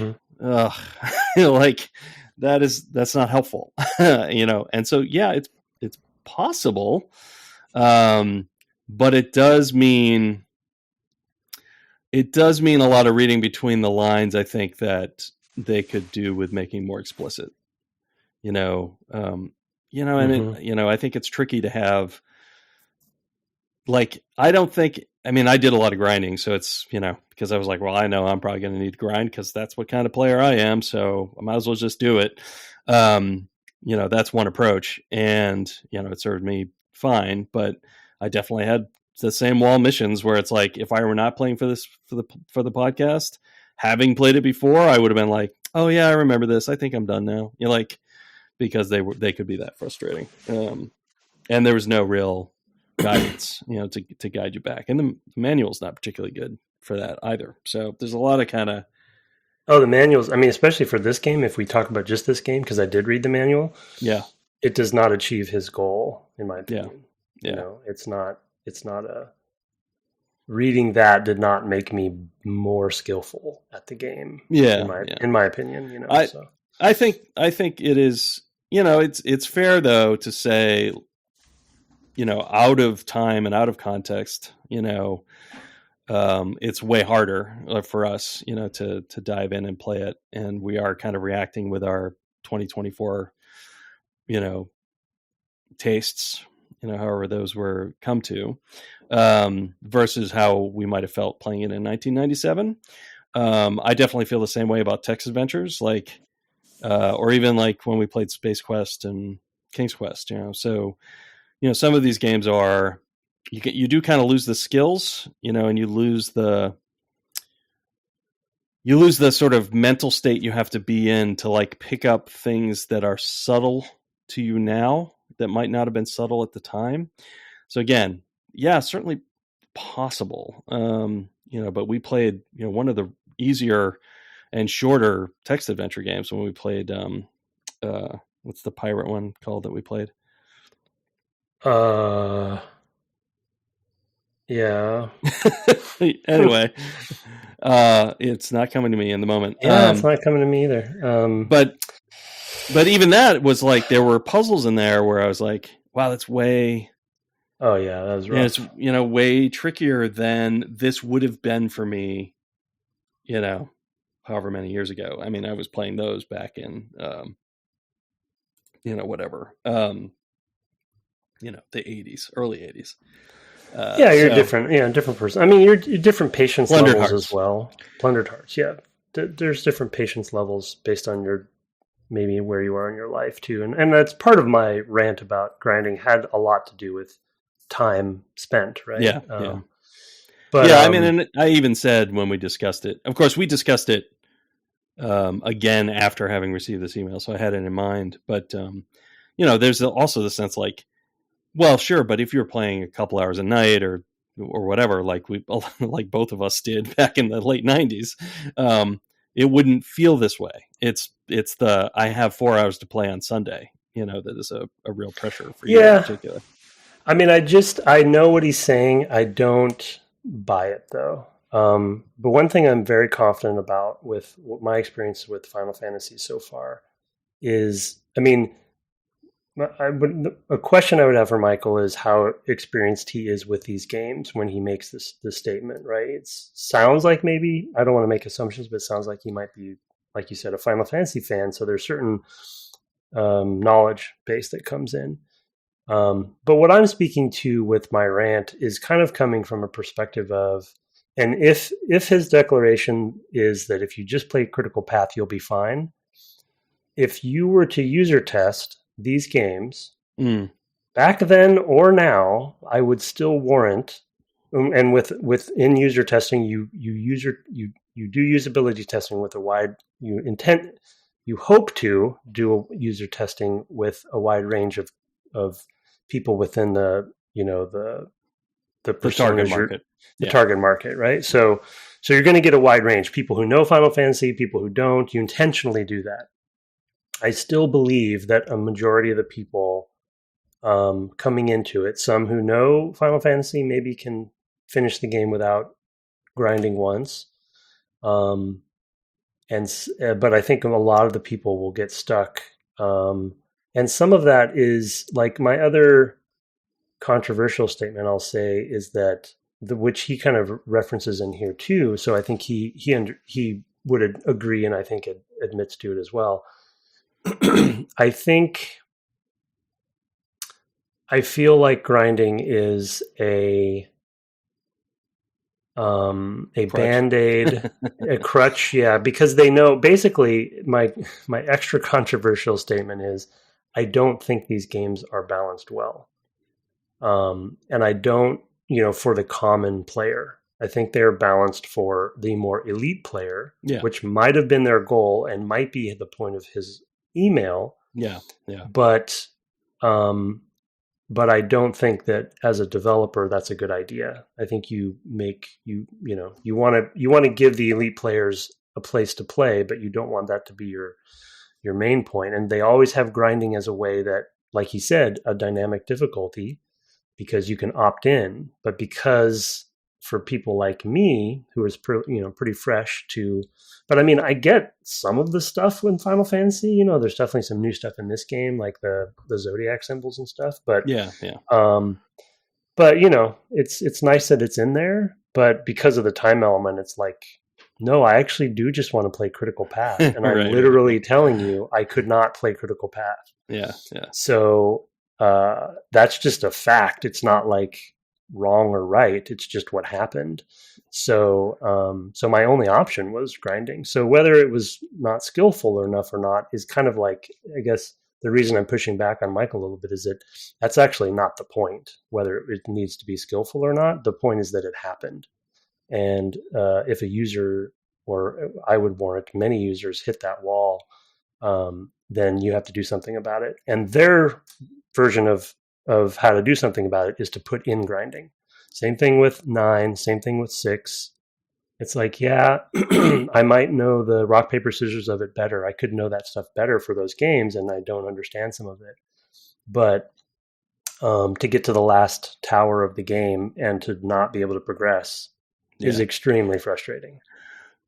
like that's not helpful, And so, yeah, it's possible. But it does mean a lot of reading between the lines, I think, that they could do with making more explicit, and I think it's tricky to have, like, I did a lot of grinding. So it's, because I was like, well, I know I'm probably going to need to grind because that's what kind of player I am. So I might as well just do it. That's one approach, and, it served me fine, but I definitely had the same wall missions where it's like, if I were not playing for the podcast, having played it before, I would have been like, oh yeah, I remember this. I think I'm done now. You know, like, because they could be that frustrating. And there was no real guidance, you know, to guide you back. And the manual's not particularly good for that either. So there's a lot of kind of... Oh, the manuals. I mean, especially for this game, if we talk about just this game, because I did read the manual. Yeah. It does not achieve his goal, in my opinion. Yeah. You know, it's not a... Reading that did not make me more skillful at the game. Yeah. In my opinion, you know. I think it is, you know, it's fair though to say, you know, out of time and out of context, you know, it's way harder for us, you know, to dive in and play it. And we are kind of reacting with our 2024, you know, tastes, you know, however those were come to, versus how we might have felt playing it in 1997. I definitely feel the same way about text adventures, like, or even like when we played Space Quest and King's Quest, you know. So, you know, some of these games are, you do kind of lose the skills, you know, and you lose the sort of mental state you have to be in to like pick up things that are subtle to you now that might not have been subtle at the time. So again, yeah, certainly possible. You know, but we played, you know, one of the easier and shorter text adventure games when we played, what's the pirate one called that we played? Yeah. Anyway, it's not coming to me in the moment. Yeah, it's not coming to me either. But even that was like, there were puzzles in there where I was like, wow, that's way... Oh yeah, that was rough. And it's, you know, way trickier than this would have been for me, you know, however many years ago. I mean, I was playing those back in, you know, whatever, you know, the 80s, early 80s. Yeah, you're different. Yeah, different person. I mean, you're different patience Plundered levels Hearts as well. Plundered Hearts, yeah. There's different patience levels based on your, maybe where you are in your life too. And that's part of my rant about grinding, had a lot to do with time spent, right? Yeah. But yeah, I mean, and I even said when we discussed it, of course, we discussed it again after having received this email, so I had it in mind. But you know, there's also the sense like, well, sure, but if you're playing a couple hours a night or whatever, like like both of us did back in the late 90s, it wouldn't feel this way. It's the I have 4 hours to play on Sunday, you know, that is a real pressure for you in particular. I mean, I know what he's saying. I don't buy it though. But one thing I'm very confident about with my experience with Final Fantasy so far is, I mean, a question I would have for Michael is how experienced he is with these games when he makes this statement, right? It sounds like, maybe, I don't want to make assumptions, but it sounds like he might be, like you said, a Final Fantasy fan. So there's certain knowledge base that comes in. But what I'm speaking to with my rant is kind of coming from a perspective of, and if his declaration is that if you just play Critical Path, you'll be fine. If you were to user test these games back then or now, I would still warrant, and within user testing, you do usability testing with a wide, you hope to do user testing with a wide range of people within the, you know, the target market, target market, right? So you're going to get a wide range, people who know Final Fantasy, people who don't. You intentionally do that. I still believe that a majority of the people coming into it, some who know Final Fantasy maybe can finish the game without grinding once. But I think a lot of the people will get stuck. And some of that is, like, my other controversial statement I'll say is that, which he kind of references in here too. So I think he would agree, and I think it admits to it as well. I feel like grinding is a Band-Aid, a crutch. Yeah, because they know, basically my extra controversial statement is, I don't think these games are balanced well. And I don't, for the common player. I think they're balanced for the more elite player, which might have been their goal and might be the point of his email. Yeah. But I don't think that as a developer that's a good idea. I think you want to give the elite players a place to play, but you don't want that to be your main point. And they always have grinding as a way that, like he said, a dynamic difficulty, because you can opt in. But because for people like me, who is pretty fresh to, but I mean, I get some of the stuff in Final Fantasy. There's definitely some new stuff in this game, like the zodiac symbols and stuff. But but it's nice that it's in there. But because of the time element, it's like, no, I actually do just want to play Critical Path, and I'm literally telling you I could not play Critical Path. Yeah. So that's just a fact. It's not like wrong or right. It's just what happened. So my only option was grinding. So whether it was not skillful enough or not is kind of like, I guess the reason I'm pushing back on Michael a little bit is that that's actually not the point, whether it needs to be skillful or not. The point is that it happened. And if a user, or I would warrant many users, hit that wall, then you have to do something about it. And their version of how to do something about it is to put in grinding. Same thing with 9, same thing with 6. It's like, I might know the rock, paper, scissors of it better. I could know that stuff better for those games, and I don't understand some of it. But to get to the last tower of the game and to not be able to progress is extremely frustrating.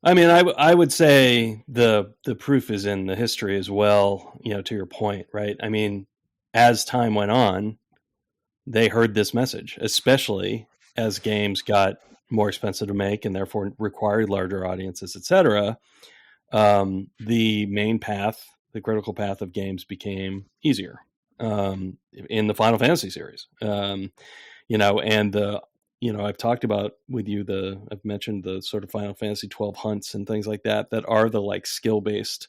I mean, I would say the proof is in the history as well, to your point, right? I mean, as time went on, they heard this message, especially as games got more expensive to make and therefore required larger audiences, etc. The main path, the critical path of games became easier in the Final Fantasy series. And I've talked about with you I've mentioned the sort of Final Fantasy 12 hunts and things like that are the like skill-based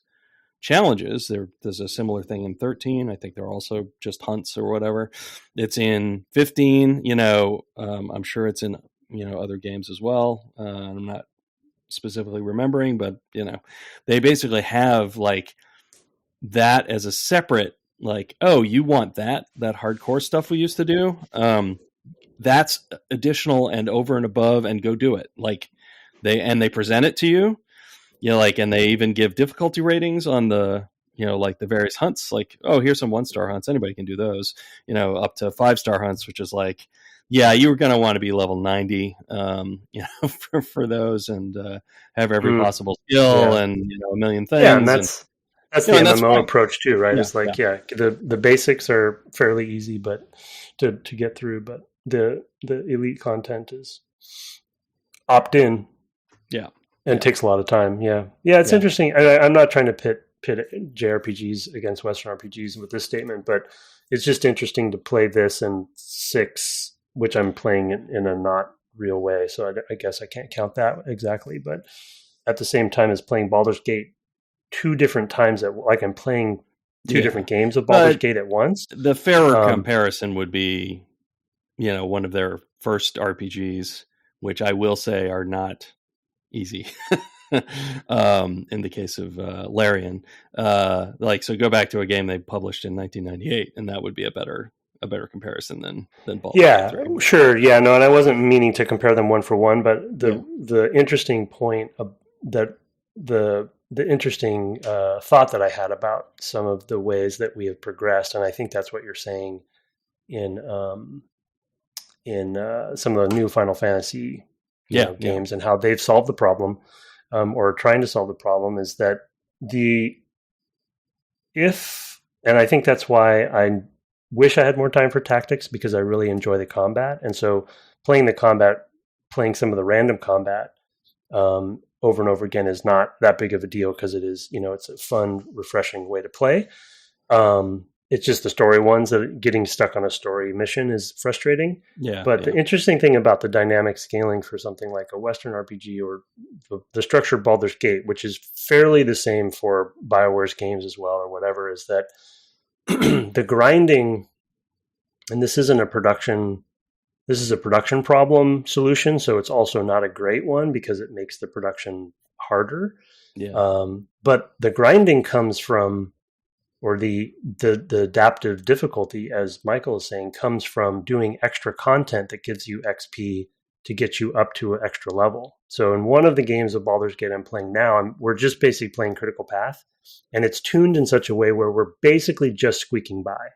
challenges. There's a similar thing in 13. I think they're also just hunts or whatever. It's in 15. I'm sure it's in other games as well. I'm not specifically remembering, but they basically have like that as a separate, like, oh, you want that hardcore stuff we used to do. That's additional and over and above, and go do it. Like they present it to you. And they even give difficulty ratings on the, like the various hunts, like, oh, here's some 1-star hunts. Anybody can do those, up to 5-star hunts, which is like, you were going to want to be level 90, for those, and have every possible skill and, a million things. Yeah. And that's the MMO approach too, right? It's like, the basics are fairly easy, but to get through, but the elite content is opt in. Yeah. And it takes a lot of time. Yeah. It's interesting. I'm not trying to pit JRPGs against Western RPGs with this statement, but it's just interesting to play this and 6, which I'm playing in a not real way. So I guess I can't count that exactly. But at the same time as playing Baldur's Gate 2 different times, I'm playing 2 different games of Baldur's Gate at once. The fairer comparison would be, one of their first RPGs, which I will say are not easy in the case of Larian. So go back to a game they published in 1998, and that would be a better comparison than Baldur's Gate 3. Sure. Yeah, no, and I wasn't meaning to compare them one for one, but the interesting point that the interesting thought that I had about some of the ways that we have progressed, and I think that's what you're saying in some of the new Final Fantasy games and how they've solved the problem, or trying to solve the problem, is that and I think that's why I wish I had more time for tactics, because I really enjoy the combat. And so playing some of the random combat over and over again is not that big of a deal, because it is, it's a fun, refreshing way to play. It's just the story ones that getting stuck on a story mission is frustrating. But the interesting thing about the dynamic scaling for something like a Western RPG or the structured Baldur's Gate, which is fairly the same for BioWare's games as well, or whatever, is that the grinding, and this isn't a production this is a production problem solution, so it's also not a great one because it makes the production harder. Yeah. But the grinding comes from, or the adaptive difficulty, as Michael is saying, comes from doing extra content that gives you XP to get you up to an extra level. So in one of the games of Baldur's Gate I'm playing now, we're just basically playing Critical Path, and it's tuned in such a way where we're basically just squeaking by.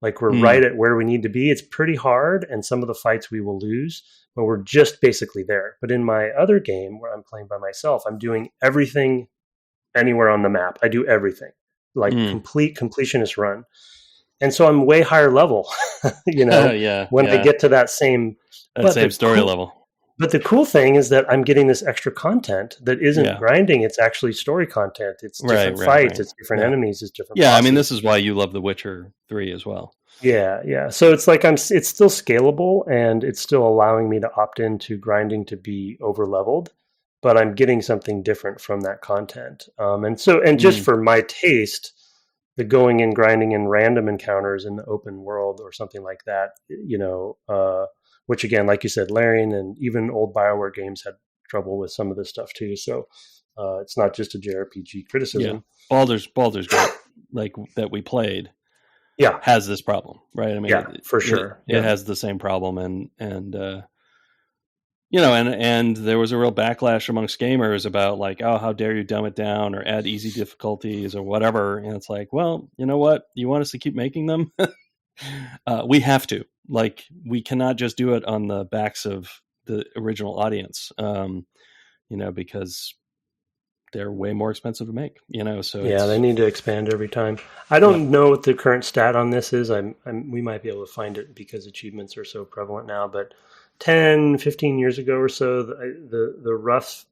Like we're right at where we need to be. It's pretty hard, and some of the fights we will lose, but we're just basically there. But in my other game where I'm playing by myself, I'm doing everything anywhere on the map. I do everything, like complete completionist run. And so I'm way higher level, when I get to that same story level. But the cool thing is that I'm getting this extra content that isn't grinding. It's actually story content. It's different fights. It's different enemies. It's different. Yeah, bosses. I mean, this is why you love The Witcher 3 as well. Yeah. So it's like it's still scalable, and it's still allowing me to opt into grinding to be over leveled, but I'm getting something different from that content. And just for my taste, the going and grinding and random encounters in the open world or something like that, which again, like you said, Larian and even old BioWare games had trouble with some of this stuff too. So it's not just a JRPG criticism. Yeah. Baldur's Gate, like that we played, has this problem, right? I mean, for sure. It has the same problem, and there was a real backlash amongst gamers about like, oh, how dare you dumb it down or add easy difficulties or whatever. And it's like, well, you know what? You want us to keep making them? We have to. Like, we cannot just do it on the backs of the original audience, because they're way more expensive to make, so they need to expand every time. I don't know what the current stat on this is. We might be able to find it because achievements are so prevalent now, but 10, 15 years ago or so, the rough,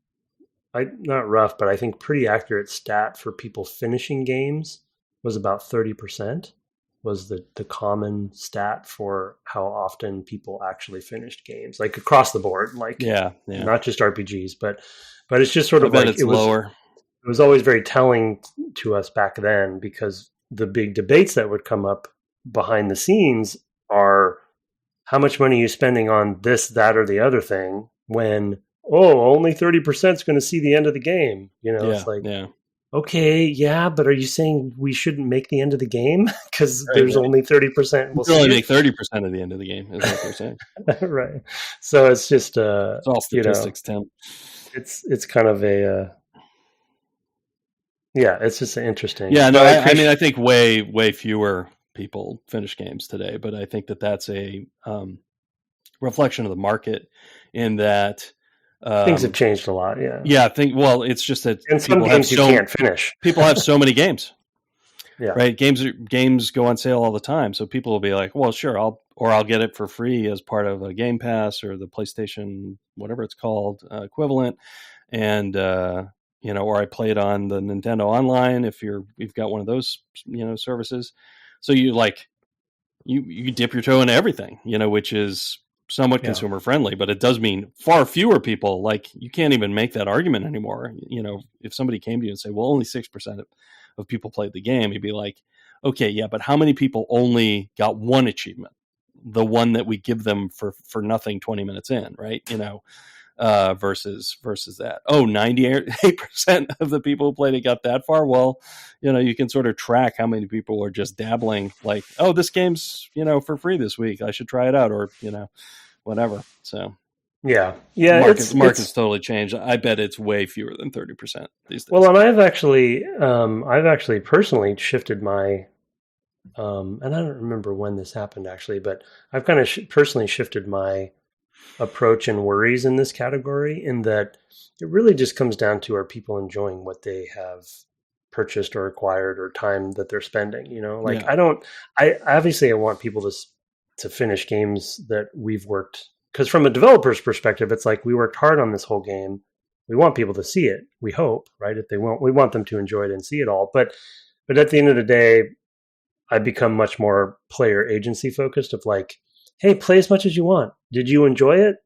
not rough, but I think pretty accurate stat for people finishing games was about 30%. Was the common stat for how often people actually finished games, like across the board, like not just RPGs, but it's just sort of like it's lower. It was always very telling to us back then, because the big debates that would come up behind the scenes are how much money are you spending on this, that, or the other thing, when only 30% is going to see the end of the game. It's like okay, but are you saying we shouldn't make the end of the game because there's only 30%? We'll only make 30% of the end of the game, is what they're saying. Right. So it's just it's all statistics, Tim. It's kind of a it's just interesting. Yeah, no, I mean, I think way fewer people finish games today, but I think that's a reflection of the market in that. Things have changed a lot, it's just that in some games you can't finish. People have so many games, right? Games go on sale all the time, so people will be like, "Well, sure, I'll get it for free as part of a Game Pass or the PlayStation, whatever it's called, equivalent," and or I play it on the Nintendo Online if you've got one of those services. So you dip your toe into everything, which is somewhat consumer friendly, but it does mean far fewer people. Like, you can't even make that argument anymore. If somebody came to you and say, well, only 6% of people played the game, you'd be like, okay, yeah, but how many people only got one achievement? The one that we give them for nothing 20 minutes in, right? Versus that. 98% of the people who played it got that far. Well, you can sort of track how many people are just dabbling, like, oh, this game's, for free this week, I should try it out, or, whatever. So the market's totally changed. I bet it's way fewer than 30% these days. Well, and I've actually personally shifted my, and I don't remember when this happened actually, but I've kind of personally shifted my approach and worries in this category, in that it really just comes down to, are people enjoying what they have purchased or acquired, or time that they're spending, I obviously want people to finish games that we've worked, because from a developer's perspective, it's like, we worked hard on this whole game. We want people to see it. We hope, right? If they won't, we want them to enjoy it and see it all. But at the end of the day, I become much more player agency focused, of like, hey, play as much as you want. Did you enjoy it?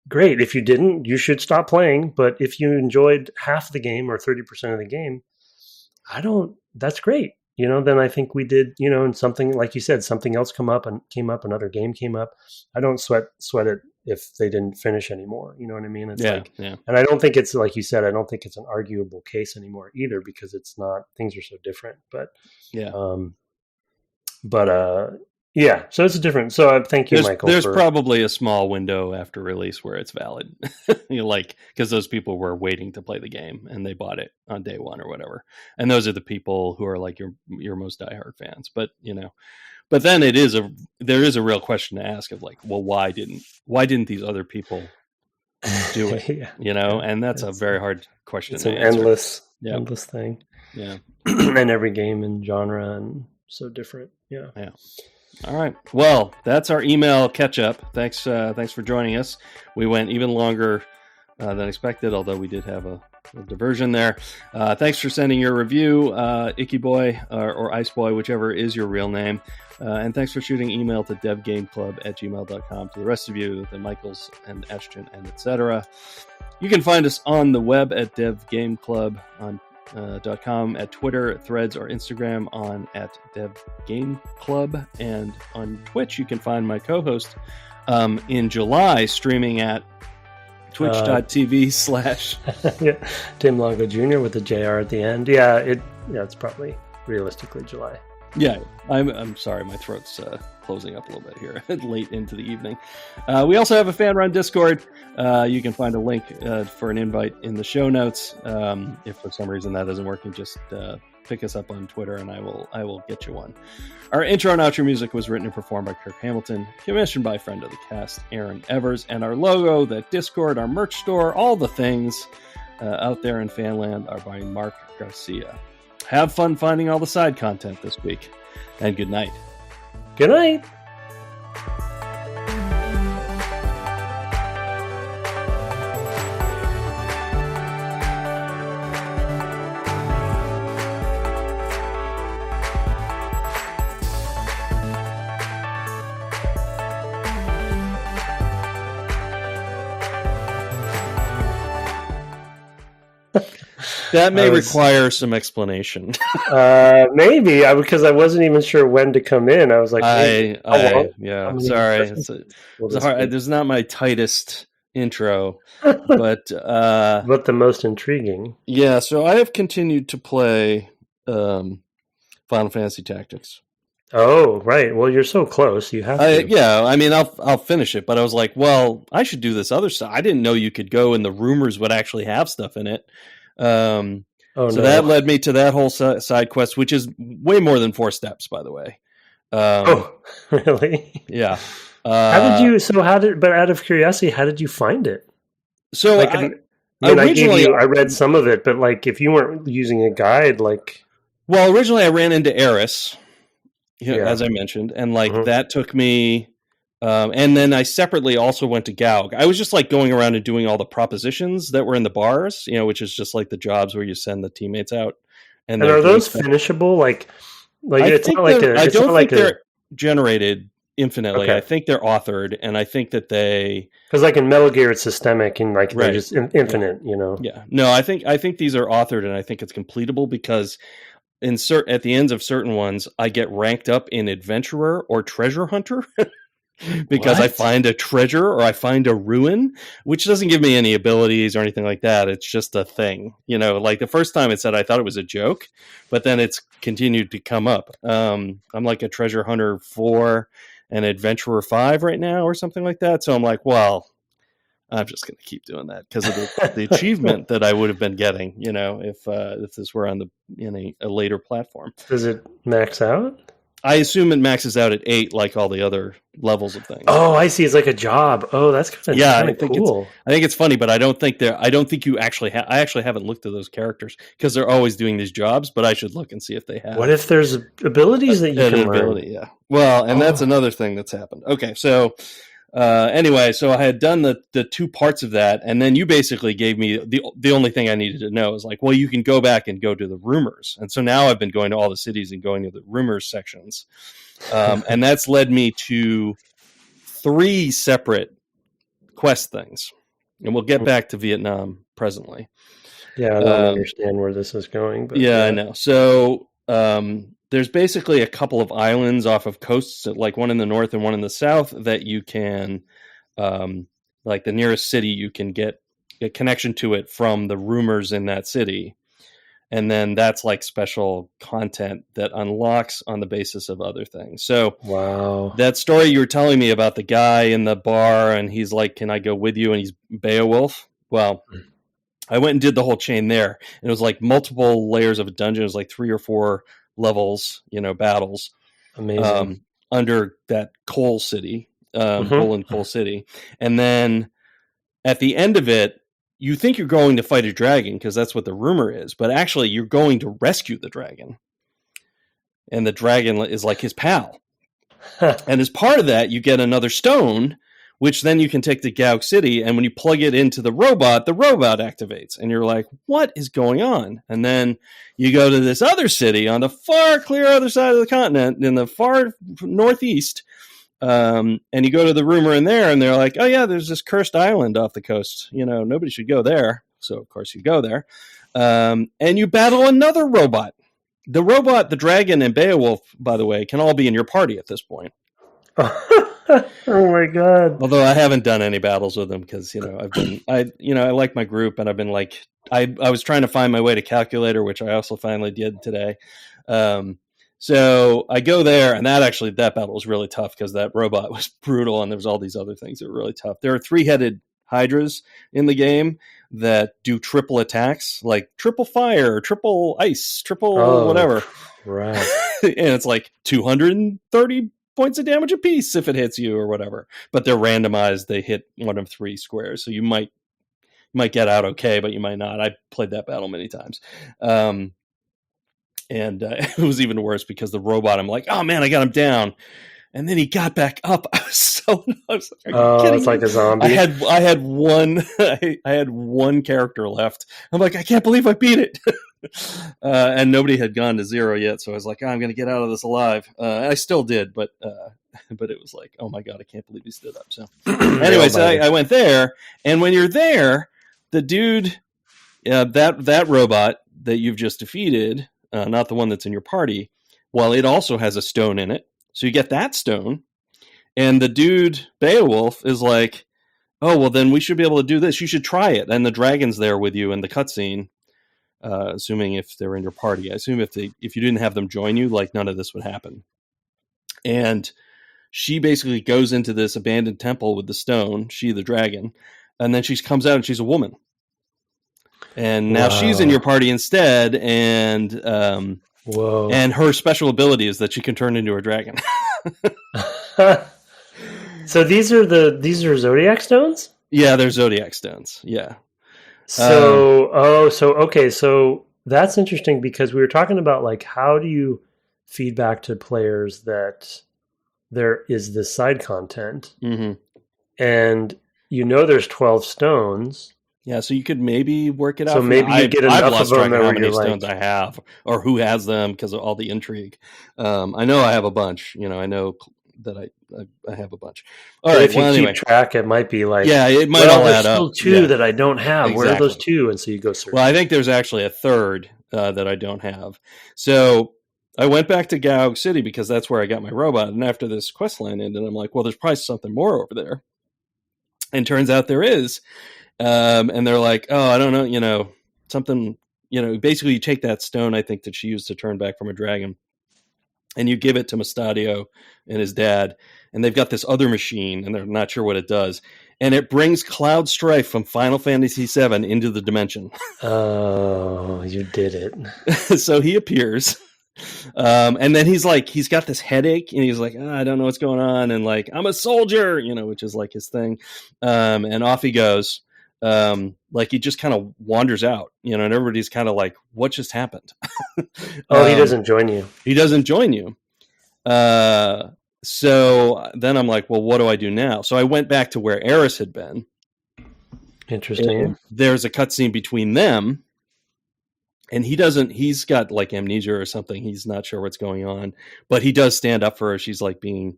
Great. If you didn't, you should stop playing. But if you enjoyed half the game or 30% of the game, that's great. than I think we did, and something like you said, something else came up, another game came up. I don't sweat it if they didn't finish anymore. You know what I mean? It's and I don't think it's like you said, I don't think it's an arguable case anymore either, because it's not, things are so different. But yeah, so it's different. So thank you, Michael. There's probably a small window after release where it's valid, because those people were waiting to play the game and they bought it on day one or whatever. And those are the people who are like your most diehard fans. But but then there is a real question to ask of like, well, why didn't these other people do it? And that's a very hard question. It's an endless thing. Yeah, and every game and genre and so different. Yeah. All right. Well, that's our email catch up. Thanks for joining us. We went even longer than expected, although we did have a diversion there. Thanks for sending your review, Icky Boy or Ice Boy, whichever is your real name. And thanks for shooting email to devgameclub@gmail.com. To the rest of you, the Michaels and Ashton and etc. You can find us on the web at devgameclub on .com, at Twitter, Threads, or Instagram on @devgameclub, and on Twitch you can find my co-host in July streaming at twitch.tv/ Tim Longo Jr. with the JR at the end. It's probably realistically July. I'm sorry, my throat's closing up a little bit here late into the evening. We also have a fan run Discord. You can find a link for an invite in the show notes. If for some reason that isn't working, just pick us up on Twitter and I will get you one. Our intro and outro music was written and performed by Kirk Hamilton, commissioned by friend of the cast Aaron Evers, and our logo, that Discord, our merch store, all the things out there in Fanland are by Mark Garcia. Have fun finding all the side content this week, and good night. Good night. That may require some explanation. Maybe because I wasn't even sure when to come in. I was like, sorry. There's not my tightest intro, but the most intriguing. Yeah, so I have continued to play Final Fantasy Tactics. Oh, right. Well, you're so close. You have to. I mean, I'll finish it, but I was like, well, I should do this other stuff. I didn't know you could go and the rumors would actually have stuff in it. That led me to that whole side quest, which is way more than 4 steps, by the way. Really? Yeah. But out of curiosity, how did you find it? So originally I read some of it, but like if you weren't using a guide, like. Well, originally I ran into Eris, as I mentioned, and that took me. And then I separately also went to Gaug. I was just like going around and doing all the propositions that were in the bars, which is just like the jobs where you send the teammates out. And are those finishable? Like it's not like I don't think they're generated infinitely. Okay. I think they're authored, and I think that because like in Metal Gear it's systemic and like they're just infinite. Yeah. No, I think these are authored, and I think it's completable because at the ends of certain ones, I get ranked up in Adventurer or Treasure Hunter. Because I find a treasure or I find a ruin, which doesn't give me any abilities or anything like that. It's just a thing, like the first time it said, I thought it was a joke, but then it's continued to come up. I'm like a treasure hunter 4 and adventurer 5 right now or something like that. So I'm like, well, I'm just going to keep doing that because of the achievement that I would have been getting, if this were on a later platform. Does it max out? I assume it maxes out at 8, like all the other levels of things. Oh, I see. It's like a job. Oh, that's kind of cool. I think it's funny, but I don't think you actually I actually haven't looked at those characters because they're always doing these jobs. But I should look and see if they have. What if there's abilities that you can learn? Yeah. Well, and that's another thing that's happened. Okay, so. Anyway, so I had done the 2 parts of that, and then you basically gave me the only thing I needed to know is like, well, you can go back and go to the rumors, and so now I've been going to all the cities and going to the rumors sections, and that's led me to 3 separate quest things, and we'll get back to Vietnam presently. Yeah, I don't understand where this is going, but I know. So there's basically a couple of islands off of coasts, like one in the north and one in the south, that you can, like the nearest city, you can get a connection to it from the rumors in that city. And then that's like special content that unlocks on the basis of other things. So wow, that story you were telling me about the guy in the bar and he's like, can I go with you? And he's Beowulf. Well, I went and did the whole chain there. And it was like multiple layers of a dungeon. It was like 3 or 4 levels, battles. Amazing. Under that coal city, Poland coal city. And then at the end of it, you think you're going to fight a dragon because that's what the rumor is, but actually you're going to rescue the dragon. And the dragon is like his pal. And as part of that, you get another stone, which then you can take to Gauk City. And when you plug it into the robot activates. And you're like, what is going on? And then you go to this other city on the far clear other side of the continent in the far northeast. And you go to the rumor in there and they're like, oh yeah, there's this cursed island off the coast. Nobody should go there. So of course you go there. And you battle another robot. The robot, the dragon, and Beowulf, by the way, can all be in your party at this point. Oh my god! Although I haven't done any battles with them because I like my group and I've been like I was trying to find my way to Calculator, which I also finally did today. So I go there, and that battle was really tough because that robot was brutal, and there was all these other things that were really tough. There are 3-headed hydras in the game that do triple attacks, like triple fire, triple ice, triple whatever. Right. And it's like 230 points of damage apiece if it hits you or whatever. But they're randomized. They hit one of 3 squares, so you might get out okay, but you might not. I played that battle many times. And it was even worse because the robot, I'm like, oh man, I got him down. And then he got back up. I was it's like a zombie. I had one character left. I'm like, I can't believe I beat it. And nobody had gone to 0 yet. So I was like, oh, I'm going to get out of this alive. I still did, but it was like, oh my God, I can't believe he stood up. So anyways, I went there. And when you're there, the dude, that robot that you've just defeated, not the one that's in your party, well, it also has a stone in it. So you get that stone. And the dude, Beowulf, is like, oh, well, then we should be able to do this. You should try it. And the dragon's there with you in the cutscene, assuming if they're in your party. I assume if you didn't have them join you, like none of this would happen. And she basically goes into this abandoned temple with the stone, she, the dragon, and then she comes out and she's a woman. And now she's in your party instead, and and her special ability is that she can turn into a dragon. So these are Zodiac stones? Yeah, they're Zodiac stones. Yeah. So so that's interesting because we were talking about like how do you feed back to players that there is this side content, and there's 12 stones. Yeah, so you could maybe work it out. So maybe you get enough of them how many stones I have or who has them because of all the intrigue. I know I have a bunch. I know that I have a bunch. All right, if you keep track, it might be like it might all add up. There's still 2 that I don't have. Exactly. Where are those 2? And so you go search. Well, I think there's actually a third that I don't have. So I went back to Gauk City because that's where I got my robot. And after this quest line ended, I'm like, well, there's probably something more over there. And turns out there is. And they're like, oh, I don't know, something, basically you take that stone, I think, that she used to turn back from a dragon, and you give it to Mustadio and his dad, and they've got this other machine, and they're not sure what it does. And it brings Cloud Strife from Final Fantasy VII into the dimension. Oh, you did it. So he appears. And then he's got this headache and he's like, I don't know what's going on. And like, I'm a soldier, which is like his thing. And off he goes. Like he just kind of wanders out, and everybody's kind of like, what just happened? He doesn't join you. He doesn't join you. So then I'm like, well, what do I do now? So I went back to where Eris had been. Interesting. There's a cutscene between them, and he's got like amnesia or something. He's not sure what's going on, but he does stand up for her. She's like being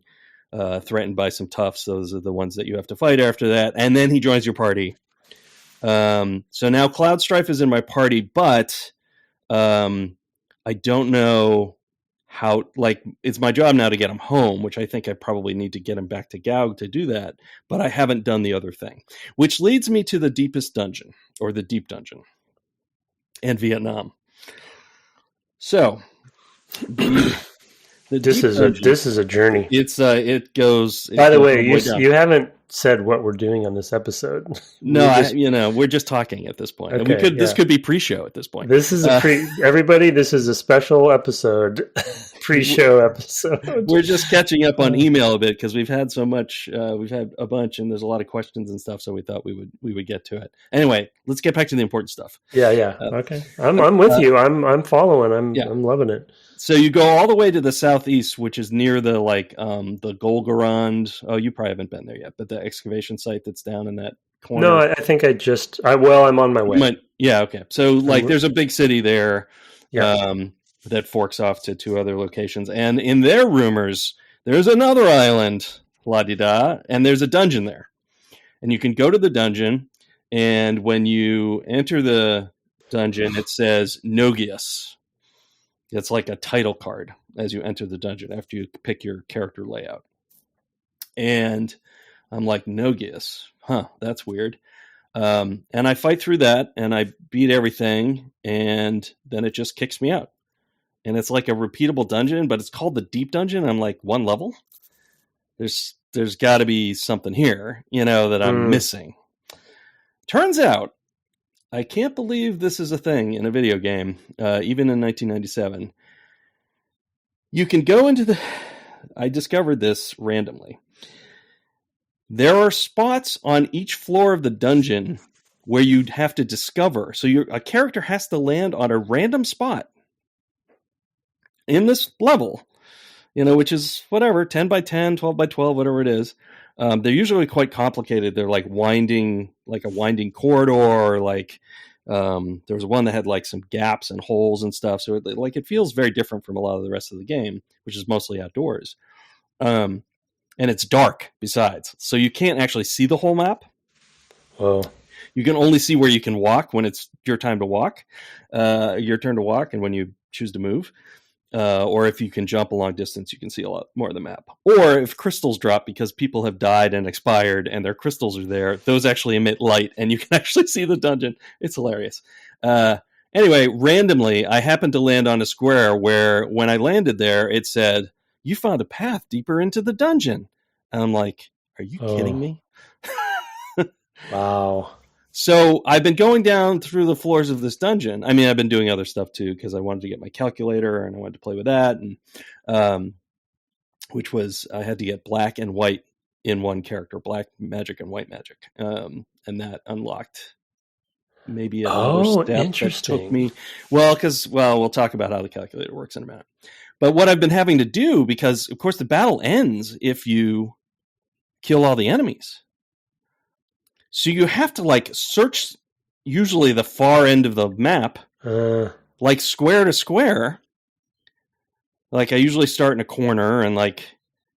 threatened by some toughs. Those are the ones that you have to fight after that. And then he joins your party. So now Cloud Strife is in my party, but I don't know how, like, it's my job now to get him home, which I think I probably need to get him back to Gaug to do that, but I haven't done the other thing, which leads me to the deepest dungeon, or the deep dungeon, and Vietnam. So, this is a journey. It goes. By the way, you haven't said what we're doing on this episode. No, we're just talking at this point. Okay, This could be pre-show at this point. This is everybody. This is a special episode, pre-show episode. We're just catching up on email a bit because we've had so much. We've had a bunch, and there's a lot of questions and stuff. So we thought we would get to it. Anyway, let's get back to the important stuff. Yeah. Okay, I'm with you. I'm following. I'm loving it. So you go all the way to the southeast, which is near the the Golgorand. Oh, you probably haven't been there yet, but the excavation site that's down in that corner. No, I think I'm on my way. Okay. So there's a big city there Yeah. That forks off to 2 other locations. And in their rumors, there's another island, la-di-da, and there's a dungeon there. And you can go to the dungeon, and when you enter the dungeon, it says Nogius. It's like a title card as you enter the dungeon after you pick your character layout. And I'm like, Nogius. Huh, that's weird. And I fight through that, and I beat everything, and then it just kicks me out. And it's like a repeatable dungeon, but it's called the Deep Dungeon. I'm like, 1 level? There's got to be something here, that I'm missing. Turns out, I can't believe this is a thing in a video game, even in 1997. You can go into I discovered this randomly. There are spots on each floor of the dungeon where you'd have to discover. So a character has to land on a random spot in this level, which is whatever, 10 by 10, 12 by 12, whatever it is. They're usually quite complicated. They're like a winding corridor. There was one that had some gaps and holes and stuff. So it feels very different from a lot of the rest of the game, which is mostly outdoors. And it's dark besides, so you can't actually see the whole map. Oh, you can only see where you can walk when it's your time to walk, your turn to walk, and when you choose to move. Or if you can jump a long distance, you can see a lot more of the map. Or if crystals drop because people have died and expired and their crystals are there, those actually emit light and you can actually see the dungeon. It's hilarious. Anyway, randomly, I happened to land on a square where when I landed there, it said, "You found a path deeper into the dungeon." And I'm like, are you kidding me? Wow. So I've been going down through the floors of this dungeon. I mean, I've been doing other stuff too, because I wanted to get my calculator and I wanted to play with that. And which was, I had to get black and white in one character, black magic and white magic. And that unlocked maybe another step that took me. Well, we'll talk about how the calculator works in a minute. But what I've been having to do, because of course the battle ends if you kill all the enemies. So you have to search usually the far end of the map, square to square. I usually start in a corner and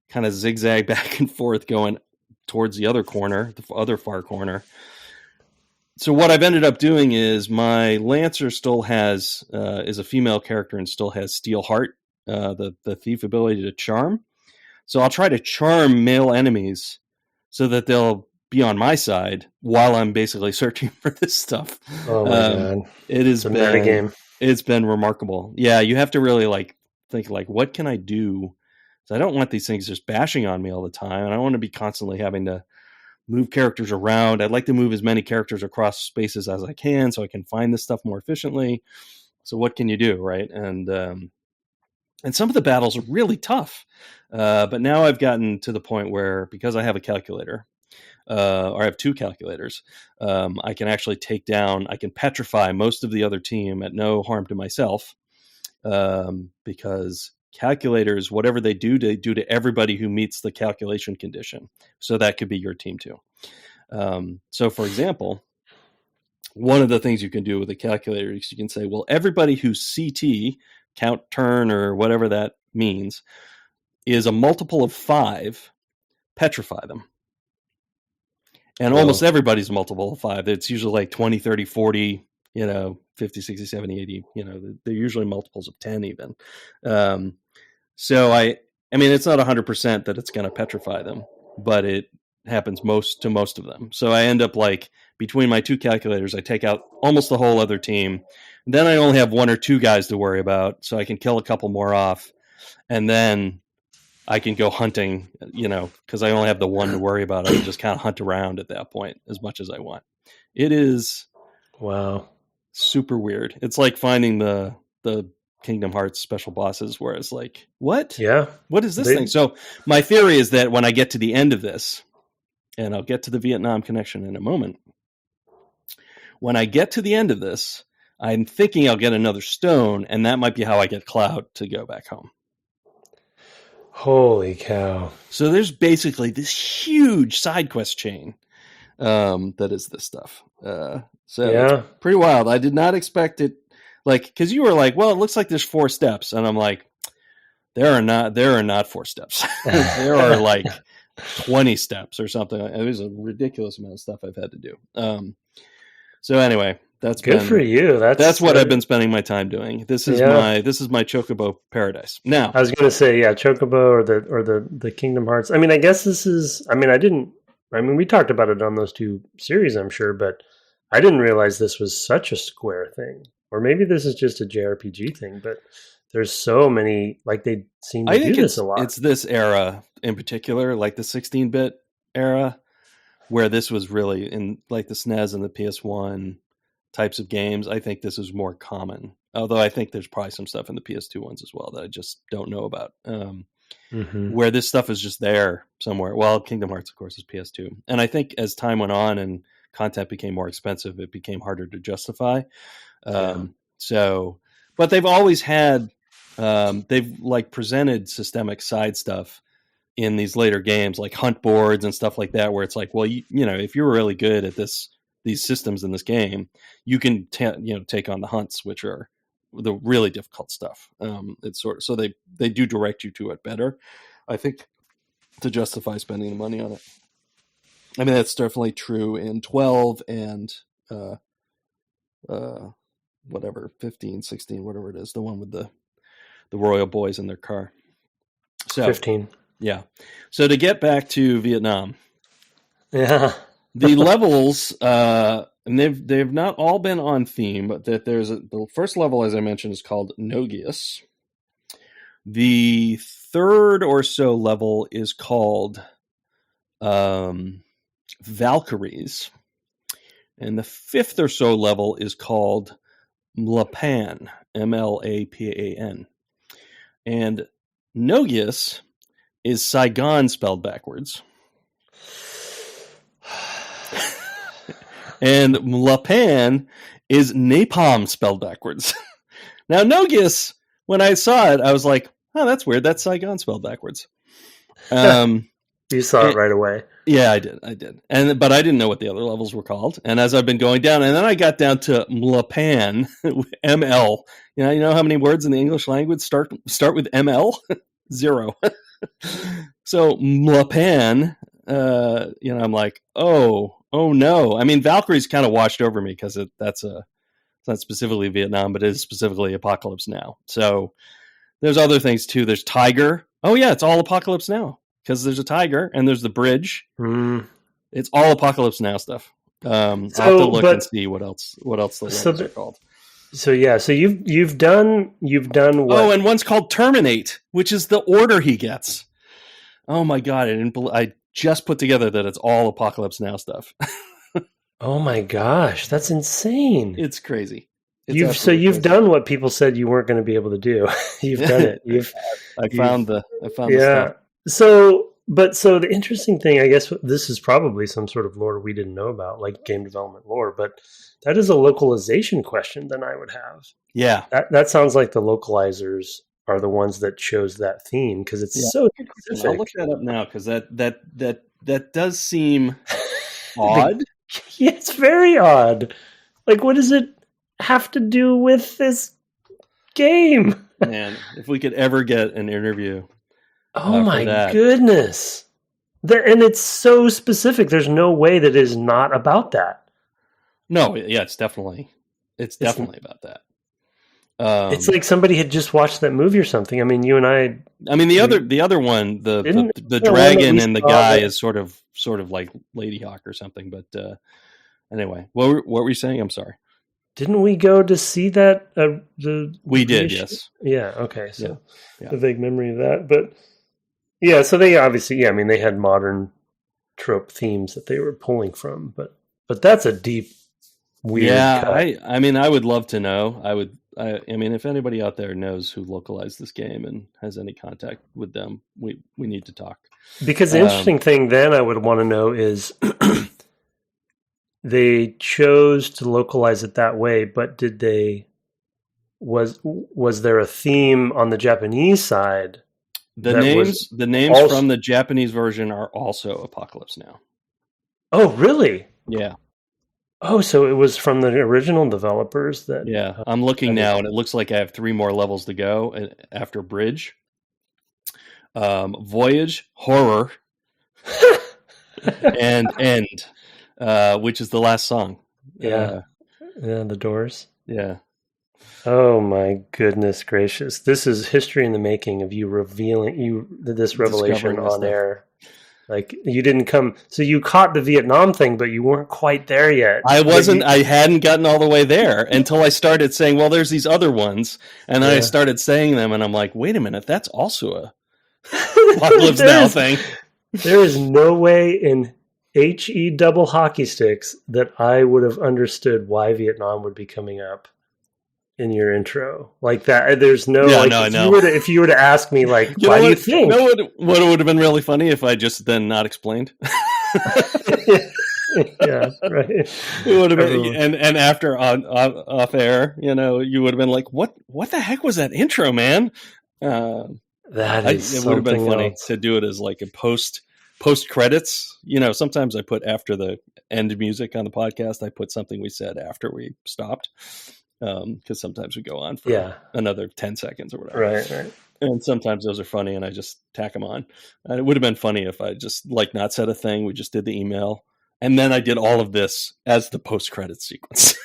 kind of zigzag back and forth going towards the other corner, the other far corner. So what I've ended up doing is my Lancer still has, is a female character and still has Steel Heart, the thief ability to charm. So I'll try to charm male enemies so that they'll be on my side while I'm basically searching for this stuff. Oh my God. It's a metagame. It's been remarkable. Yeah, you have to really think what can I do? So I don't want these things just bashing on me all the time. And I don't want to be constantly having to move characters around. I'd like to move as many characters across spaces as I can so I can find this stuff more efficiently. So what can you do, right? And some of the battles are really tough. But now I've gotten to the point where, because I have a calculator, or I have 2 calculators, I can actually I can petrify most of the other team at no harm to myself, because calculators, whatever they do to everybody who meets the calculation condition. So that could be your team too. So for example, one of the things you can do with a calculator is you can say, well, everybody who's CT, count turn or whatever that means, is a multiple of 5, petrify them. And almost everybody's a multiple of 5. It's usually 20, 30, 40, 50, 60, 70, 80, they're usually multiples of 10 even. So I mean, it's not 100% that it's going to petrify them, but it happens to most of them. So I end up like between my two calculators, I take out almost the whole other team. Then I only have one or two guys to worry about, so I can kill a couple more off. And then I can go hunting, because I only have the one to worry about. I can just kind of hunt around at that point as much as I want. It is super weird. It's like finding the Kingdom Hearts special bosses where it's like, what? Yeah. What is this thing? So my theory is that when I get to the end of this, and I'll get to the Vietnam connection in a moment, when I get to the end of this, I'm thinking I'll get another stone, and that might be how I get Cloud to go back home. Holy cow. So there's basically this huge side quest chain that is this stuff. It's pretty wild. I did not expect it, because you were like, well, it looks like there's 4 steps. And I'm like, there are not 4 steps. There are like 20 steps or something. It was a ridiculous amount of stuff I've had to do. So anyway, that's good for you. That's what I've been spending my time doing. This is my Chocobo paradise. Now, I was going to say, Chocobo or the Kingdom Hearts. I mean, I guess this is. I mean, we talked about it on those 2 series, I'm sure, but I didn't realize this was such a Square thing, or maybe this is just a JRPG thing. But there's so many. They seem to do this a lot. It's this era in particular, like the 16-bit era, where this was really in the SNES and the PS1 types of games. I think this is more common, although I think there's probably some stuff in the PS2 ones as well that I just don't know about, where this stuff is just there somewhere. Well, Kingdom Hearts, of course, is PS2. And I think as time went on and content became more expensive, it became harder to justify. But they've always had, they've presented systemic side stuff in these later games, like hunt boards and stuff like that, where it's like, well, if you're really good at these systems in this game, you can take on the hunts, which are the really difficult stuff. It's so they do direct you to it better, I think, to justify spending the money on it. I mean, that's definitely true in 12 and 15, 16, whatever it is, the one with the royal boys in their car. So 15. Yeah. So to get back to Vietnam, the levels, and they've not all been on theme, but that the first level, as I mentioned, is called Nogius. The third or so level is called Valkyries, and the fifth or so level is called Mlapan, Mlapan, and Nogius is Saigon spelled backwards. And Mlapan is napalm spelled backwards. Now, Nogius, when I saw it, I was like, oh, that's weird. That's Saigon spelled backwards. You saw it right away. Yeah, I did. But I didn't know what the other levels were called. And as I've been going down, and then I got down to Mlapan, ML. You know how many words in the English language start with ML? 0. So Mlapan, I'm like, oh no. I mean, Valkyrie's kind of washed over me because it's not specifically Vietnam, but it is specifically Apocalypse Now. So there's other things too. There's Tiger. Oh yeah, it's all Apocalypse Now because there's a tiger and there's the bridge. It's all Apocalypse Now stuff. I'll have to look and see what else the levels are called. So yeah, so you've done what? Oh, and one's called Terminate, which is the order he gets. Oh my god, I just put together that it's all Apocalypse Now stuff. Oh my gosh, that's insane. It's crazy. You've done what people said you weren't going to be able to do. You've done it. I found the stuff. So the interesting thing, I guess this is probably some sort of lore we didn't know about, like game development lore, but that is a localization question that I would have. Yeah. That sounds like the localizers are the ones that chose that theme because it's so specific. I'll look that up now because that does seem odd. Yeah, it's very odd. Like, what does it have to do with this game? Man, if we could ever get an interview. Oh my goodness. And it's so specific. There's no way that it is not about that. No, yeah, it's definitely It's definitely about that. It's like somebody had just watched that movie or something. I mean, you and I. I mean, the other one, the dragon and the guy is sort of like Lady Hawk or something. But anyway, what were you saying? I'm sorry. Didn't we go to see that? We did, yes. Yeah. Okay. So yeah. a vague memory of that, but yeah. So they obviously, I mean, they had modern trope themes that they were pulling from, but that's a deep, weird. Yeah. cut. I mean, I would love to know. I mean, if anybody out there knows who localized this game and has any contact with them, we need to talk. Because the interesting thing then I would want to know is they chose to localize it that way, but did they was there a theme on the Japanese side? The names also, from the Japanese version are also Apocalypse Now. Oh, really? Yeah. Oh, so it was from the original developers that... Yeah, I'm looking now, and it looks like I have 3 more levels to go after Bridge. Voyage, Horror, and End, which is the last song. Yeah, The Doors. Yeah. Oh, my goodness gracious. This is history in the making of you revealing this revelation on air. Like, you didn't come... So you caught the Vietnam thing, but you weren't quite there yet. I hadn't gotten all the way there until I started saying, well, there's these other ones. And then I started saying them, and I'm like, wait a minute, that's also a Apocalypse Now thing. There is no way in HE double hockey sticks that I would have understood why Vietnam would be coming up in your intro like that. There's no I know. If you were to ask me why do you think? You know what would have been really funny if I just then not explained. Yeah, right. It would have been, and after off air, you would have been like, what the heck was that intro, man? It would have been funny to do it as like a post credits. Sometimes I put after the end music on the podcast, I put something we said after we stopped. Because sometimes we go on for another 10 seconds or whatever. Right. And sometimes those are funny and I just tack them on. And it would have been funny if I just not said a thing. We just did the email. And then I did all of this as the post-credits sequence.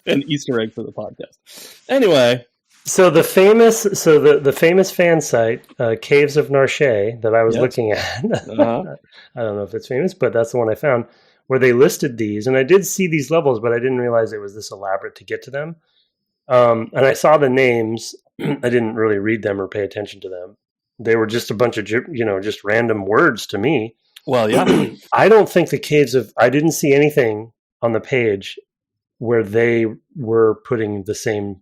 An Easter egg for the podcast. Anyway. So the famous fan site, Caves of Narche, that I was looking at. Uh-huh. I don't know if it's famous, but that's the one I found, where they listed these. And I did see these levels, but I didn't realize it was this elaborate to get to them. And I saw the names. I didn't really read them or pay attention to them. They were just a bunch of, just random words to me. Well, yeah. I don't think I didn't see anything on the page where they were putting the same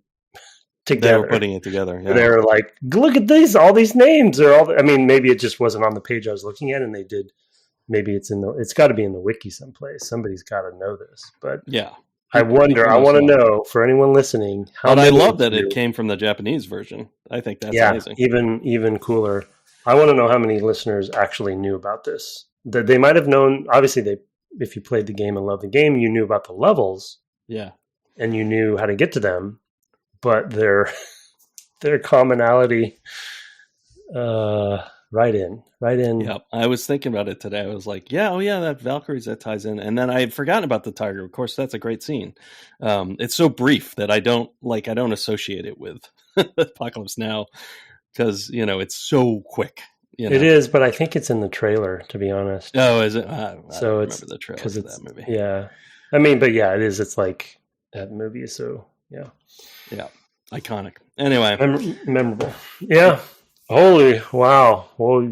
together. They were putting it together. Yeah. They were like, look at all these names maybe it just wasn't on the page I was looking at and they did. Maybe it's got to be in the wiki someplace. Somebody's got to know this, but yeah. I want to know, for anyone listening, how I love that it came from the Japanese version. I think that's amazing. Even cooler. I want to know how many listeners actually knew about this. That they might have known. Obviously, if you played the game and loved the game, you knew about the levels. Yeah, and you knew how to get to them. But their commonality, right in. Yeah, I was thinking about it today. I was like, that Valkyries, that ties in. And then I had forgotten about the tiger. Of course, that's a great scene. It's so brief that I don't associate it with Apocalypse Now because, it's so quick. It is, but I think it's in the trailer, to be honest. Oh, is it? I don't remember the trailer for that movie. Yeah. I mean, but yeah, it is. It's like that movie is so, yeah. Yeah. Iconic. Anyway. Memorable. Yeah. Holy wow! Well,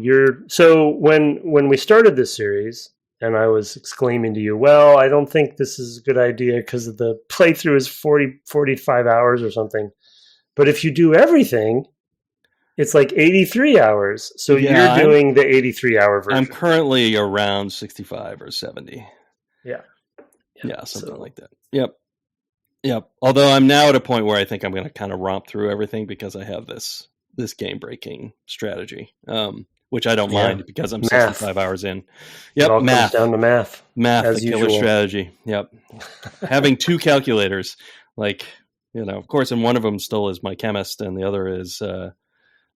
so when we started this series, and I was exclaiming to you, "Well, I don't think this is a good idea because the playthrough is 45 hours or something." But if you do everything, it's like 83 hours. So you're doing the 83-hour version. I'm currently around 65 or 70. Yeah, something like that. Yep. Although I'm now at a point where I think I'm going to kind of romp through everything because I have this game-breaking strategy, which I don't mind because I'm 65 hours in. Yep, it all comes down to math. Math, the killer strategy. Yep. Having 2 calculators, of course, and one of them still is my chemist, and the other is, I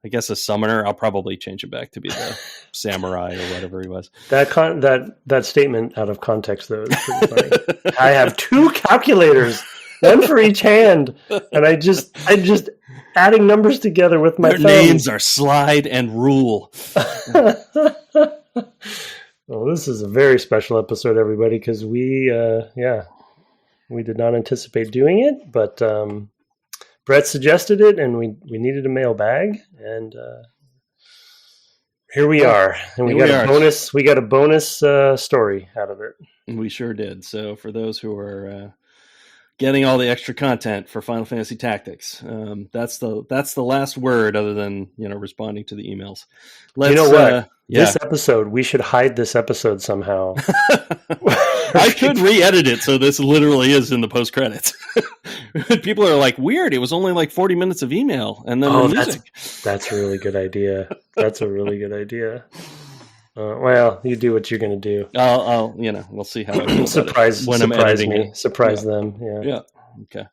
guess, a summoner. I'll probably change it back to be the samurai or whatever he was. That statement out of context, though, is pretty funny. I have 2 calculators. one for each hand, and I just adding numbers together with my Their thumbs. names are Slide and Rule. Well, this is a very special episode, everybody, because we did not anticipate doing it, but Brett suggested it, and we needed a mailbag, and here we are, and we got a bonus story out of it. We sure did. So for those who are getting all the extra content for Final Fantasy Tactics, that's the last word, other than responding to the emails. You know what? This episode, we should hide this episode somehow. I could re-edit it so this literally is in the post credits. People are like, weird. It was only like 40 minutes of email, and then the music. That's a really good idea. That's a really good idea. Well, you do what you're going to do. I'll we'll see how it goes. Surprise them. Yeah. Yeah. Okay.